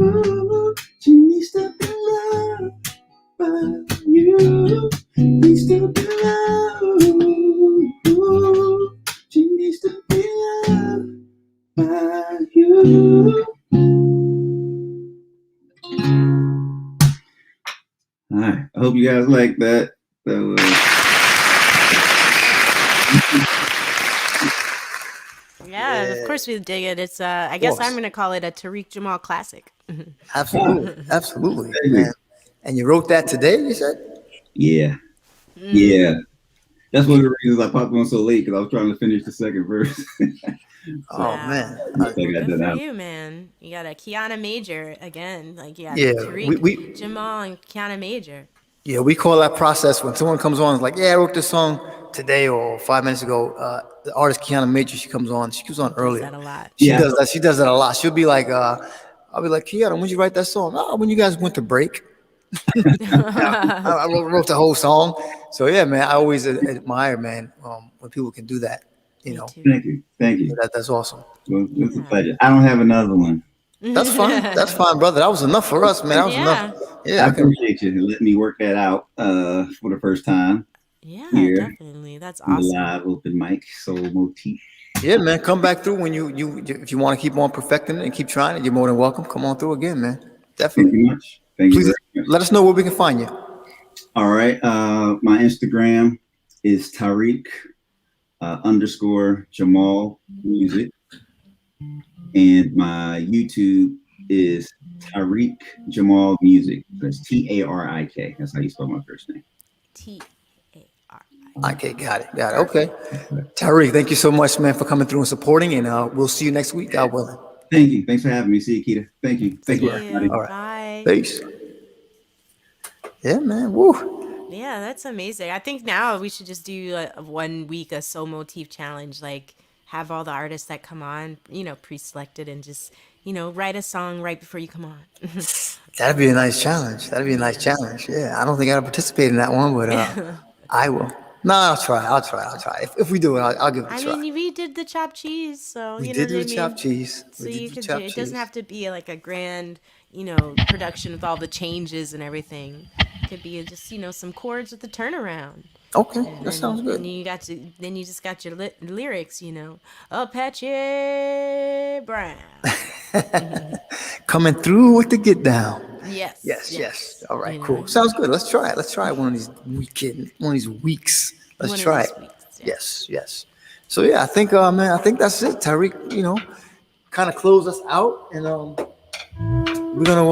K: Oh, she needs to be loved by you. Needs to be loved. She needs to be loved by you. All right. I hope you guys like that. So,
B: Yeah, of course we dig it. It's I guess I'm gonna call it a Tariq Jamal classic.
A: Absolutely, absolutely, man. And you wrote that today, you said?
K: yeah. Yeah. That's one of the reasons I popped on so late, because I was trying to finish the second verse.
A: Oh man,
B: Good for you, man. You got a Kiana Major again, like
A: Yeah,
B: Tariq Jamal and Kiana Major.
A: yeah, we call that process when someone comes on, it's like, yeah, I wrote this song today or 5 minutes ago. The artist Kiana Major, she comes on earlier.
B: That a lot.
A: She does that. She does that a lot. She'll be like, I'll be like, Kiana, when did you write that song? Oh, when you guys went to break. I wrote the whole song. So yeah, man, I always admire, man, when people can do that. You know.
K: Thank you.
A: That's awesome.
K: Well, it's a pleasure. I don't have another one.
A: That's fine. That's fine, brother. That was enough for us, man. That was enough. Yeah,
K: I appreciate you letting me work that out for the first time.
B: Yeah,
K: here
B: definitely. That's awesome.
K: Live open mic, Soul Motif.
A: Yeah, man. Come back through when you if you want to keep on perfecting it and keep trying it. You're more than welcome. Come on through again, man. Definitely.
K: Thank you much. Thank
A: Please
K: you very much.
A: let us know where we can find you.
K: All right. My Instagram is Tariq _ Jamal Music, and my YouTube is Tariq Jamal Music. That's TARIK. That's how you spell my first name.
A: Okay, got it. Okay. Tariq, thank you so much, man, for coming through and supporting, and we'll see you next week, God willing.
K: Thank you. Thanks for having me. See you, Keita. Thank you. Thank you, everybody.
A: All right.
B: Bye.
A: Peace. Yeah, man. Woo.
B: Yeah, that's amazing. I think now we should just do a 1 week a Soul Motif challenge, like have all the artists that come on, pre-selected, and just, write a song right before you come on.
A: That'd be a nice challenge. Yeah, I don't think I'll participate in that one, but I will. No, I'll try. If we do it, I'll give it a try.
B: I mean, we did the chopped cheese, so
A: We
B: you
A: did
B: know
A: do
B: what
A: the
B: I
A: chopped
B: mean?
A: cheese.
B: So
A: We did
B: you
A: the
B: could do
A: chopped
B: it. Doesn't
A: cheese.
B: have to be like a grand, production with all the changes and everything. It could be just some chords with the turnaround.
A: Okay,
B: And
A: that sounds good.
B: then you just got your lyrics, Apache Brown.
A: Coming through with the get down.
B: Yes.
A: All right, cool. Sounds good. Let's try it. One of these weeks. Let's try it. Yes. So yeah, I think that's it. Tariq, kind of close us out, and we're gonna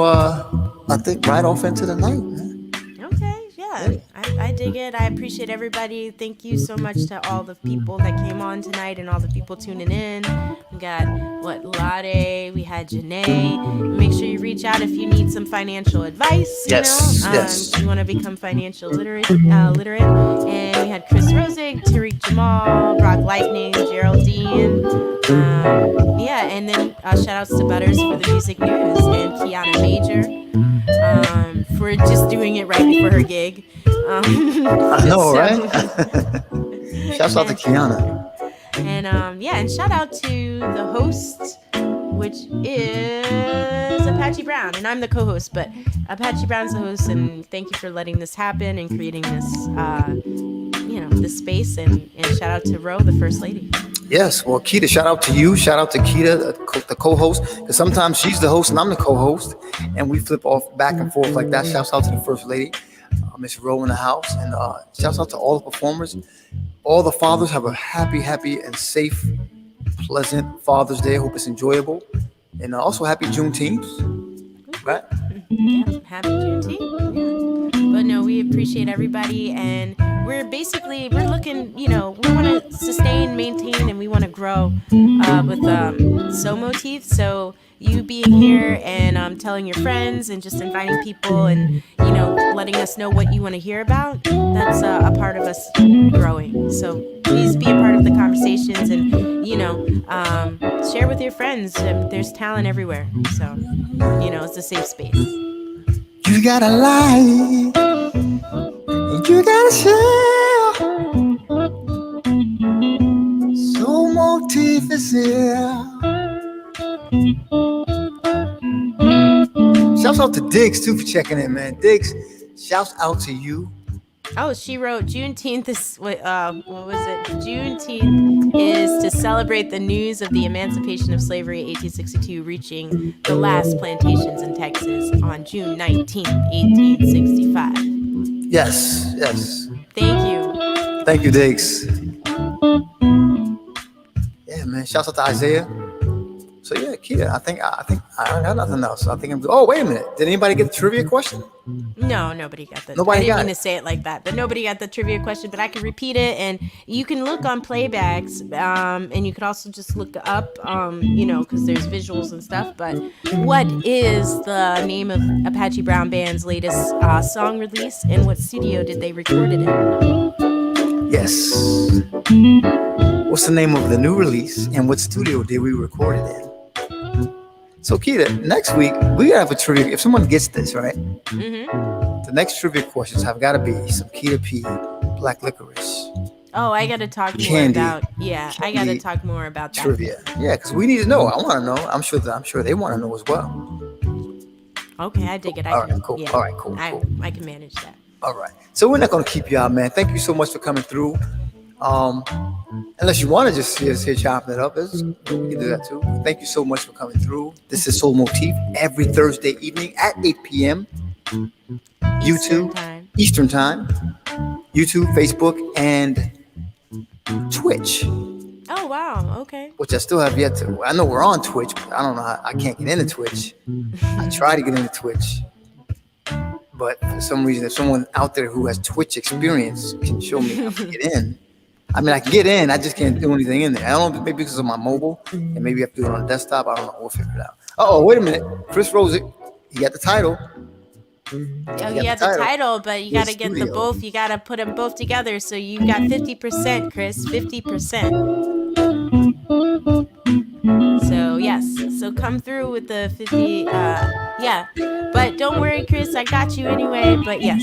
A: I think right off into the night, man.
B: Okay, yeah. I dig it. I appreciate everybody. Thank you so much to all the people that came on tonight and all the people tuning in. We got Lade, we had Janae. Make sure you reach out if you need some financial advice.
A: Yes.
B: You want to become financial literate. And we had Chris Rosig, Tariq Jamal, Brock Lightning, Geraldine. And then shout outs to Butters for the music news and Kiana Major for just doing it right before her gig.
A: I know, right? Shouts out to Kiana.
B: And and shout out to the host, which is Apache Brown, and I'm the co-host, but Apache Brown's the host, and thank you for letting this happen and creating this, this space, and shout out to Ro, the first lady.
A: Yes, well, Keita, shout out to you. Shout out to Keita, the co-host, because sometimes she's the host and I'm the co-host, and we flip off back and forth like that. Shouts out to the first lady, Miss Ro in the house, and shouts out to all the performers. All the fathers, have a happy and safe, pleasant Father's Day. I hope it's enjoyable. And also happy Juneteenth. Right?
B: Yeah, happy Juneteenth. Yeah. But no, we appreciate everybody. And we're looking, we want to sustain, maintain, and we want to grow with So Motif. So you being here and telling your friends and just inviting people and, letting us know what you want to hear about, that's a part of us growing. So please be a part of the conversations and, share with your friends. There's talent everywhere. So, it's a safe space.
A: You gotta lie. And you gotta share. So Motif is here. Shouts out to Diggs too for checking in, man. Diggs, shouts out to you.
B: Oh, she wrote Juneteenth is what was it? Juneteenth is to celebrate the news of the emancipation of slavery in 1862 reaching the last plantations in Texas on June 19th, 1865.
A: Yes.
B: Thank
A: you, Diggs. Yeah, man. Shouts out to Isaiah. So yeah, Keita, I think I don't got nothing else. I think oh, wait a minute. Did anybody get the trivia question?
B: No, nobody got that.
A: Nobody
B: I didn't
A: got
B: mean
A: it.
B: to say it like that, but nobody got the trivia question. But I can repeat it, and you can look on playbacks, and you could also just look up, because there's visuals and stuff. But what is the name of Apache Brown Band's latest song release, and what studio did they record it in?
A: Yes. What's the name of the new release, and what studio did we record it in? So Keita, next week we gotta have a trivia. If someone gets this right, the next trivia questions have got to be some Keita P, Black Licorice.
B: Oh, I gotta talk more
A: Candy.
B: I gotta talk more about that.
A: Trivia. Yeah, because we need to know. I want to know. I'm sure they want to know as well.
B: Okay, I dig it.
A: All right, cool. All right, cool.
B: I can manage that.
A: All right. So we're not gonna keep you out, man. Thank you so much for coming through. Unless you want to just see us here chopping it up, we can do that too. Thank you so much for coming through. This is Soul Motif every Thursday evening at 8 p.m. Eastern time. YouTube, Facebook, and Twitch.
B: Oh wow, okay.
A: Which I still have yet to. I know we're on Twitch, but I don't know how. I can't get into Twitch. I try to get into Twitch, but for some reason, if someone out there who has Twitch experience can show me how to get in. I mean, I can get in. I just can't do anything in there. I don't know, maybe because of my mobile, and maybe I have to do it on a desktop. I don't know. We'll figure it out. Oh, wait a minute. Chris Rosick, he got the title.
B: Oh, you got the title, but you got to get the both. You got to put them both together. So you got 50%, Chris. 50%. So yes. So come through with the 50. Yeah. But don't worry, Chris. I got you anyway. But yes.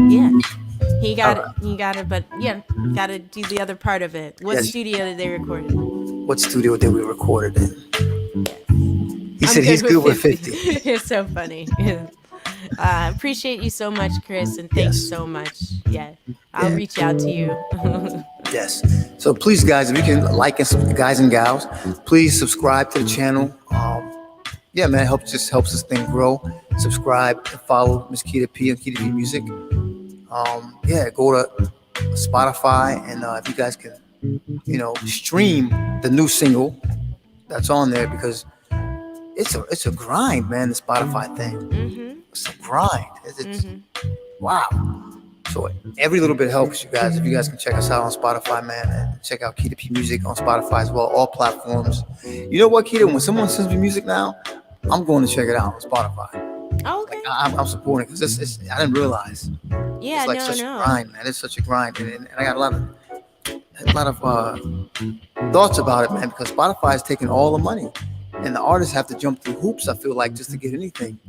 B: Yeah. He got it, but yeah, got to do the other part of it. What studio did they record it in?
A: What studio did we record it in? He said he's good with 50.
B: It's so funny. Appreciate you so much, Chris, and thanks so much. Yeah, I'll reach out to you.
A: Yes. So please, guys, if you can like and guys and gals, please subscribe to the channel. Yeah, man, helps this thing grow. Subscribe and follow Miss Keita P and Keita P Music. Yeah, go to Spotify, and if you guys can, stream the new single that's on there, because it's a grind, man. The Spotify thing, it's a grind. It's wow. So every little bit helps, you guys. If you guys can check us out on Spotify, man, and check out Keita P Music on Spotify as well, all platforms. You know what, Keita? When someone sends me music now, I'm going to check it out on Spotify.
B: Oh, okay.
A: I'm supporting it because I didn't realize.
B: Yeah,
A: it's like such a grind, man. It's such a grind, and I got a lot of thoughts about it, man. Because Spotify is taking all the money, and the artists have to jump through hoops. I feel like just to get anything,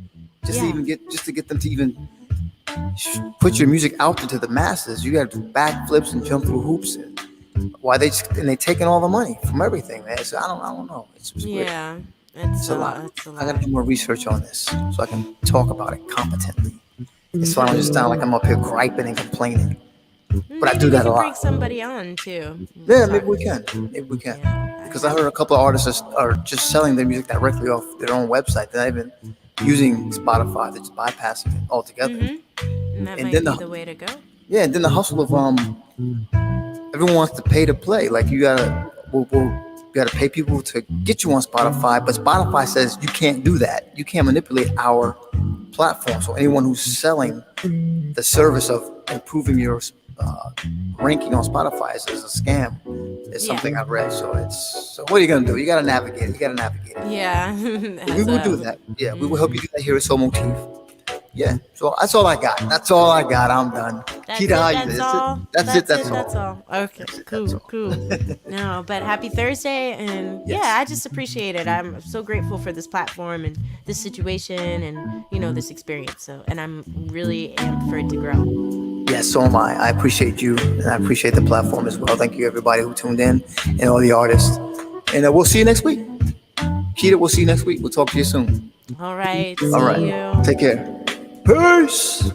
A: just to get them to even put your music out there to the masses, you got to do backflips and jump through hoops. And they taking all the money from everything, man. So I don't know. It's weird.
B: Yeah, it's a lot.
A: I got to do more research on this so I can talk about it competently. So I don't just sound like I'm up here griping and complaining. But I do that a lot.
B: Bring somebody on too.
A: Yeah, maybe we can. Because I heard a couple of artists are just selling their music directly off their own website. They're not even using Spotify. They're just bypassing it altogether.
B: And that might be the way to go.
A: Yeah, and then the hustle of everyone wants to pay to play. Like you gotta pay people to get you on Spotify, but Spotify says you can't do that. You can't manipulate our platform. So anyone who's selling the service of improving your ranking on Spotify is a scam. It's something I've read. So what are you gonna do? You gotta navigate it.
B: Yeah.
A: We will do that. Yeah, we will help you do that here at Soul Motif. Yeah, so that's all I got. I'm done.
B: That's all. Okay, cool. No, but happy Thursday, and I just appreciate it. I'm so grateful for this platform and this situation, and this experience. So, and I'm really amped for it to grow.
A: Yeah, so am I. I appreciate you, and I appreciate the platform as well. Thank you, everybody who tuned in, and all the artists. And we'll see you next week. Keita, we'll see you next week. We'll talk to you soon.
B: All right.
A: All right.
B: See you.
A: Take care. Peace.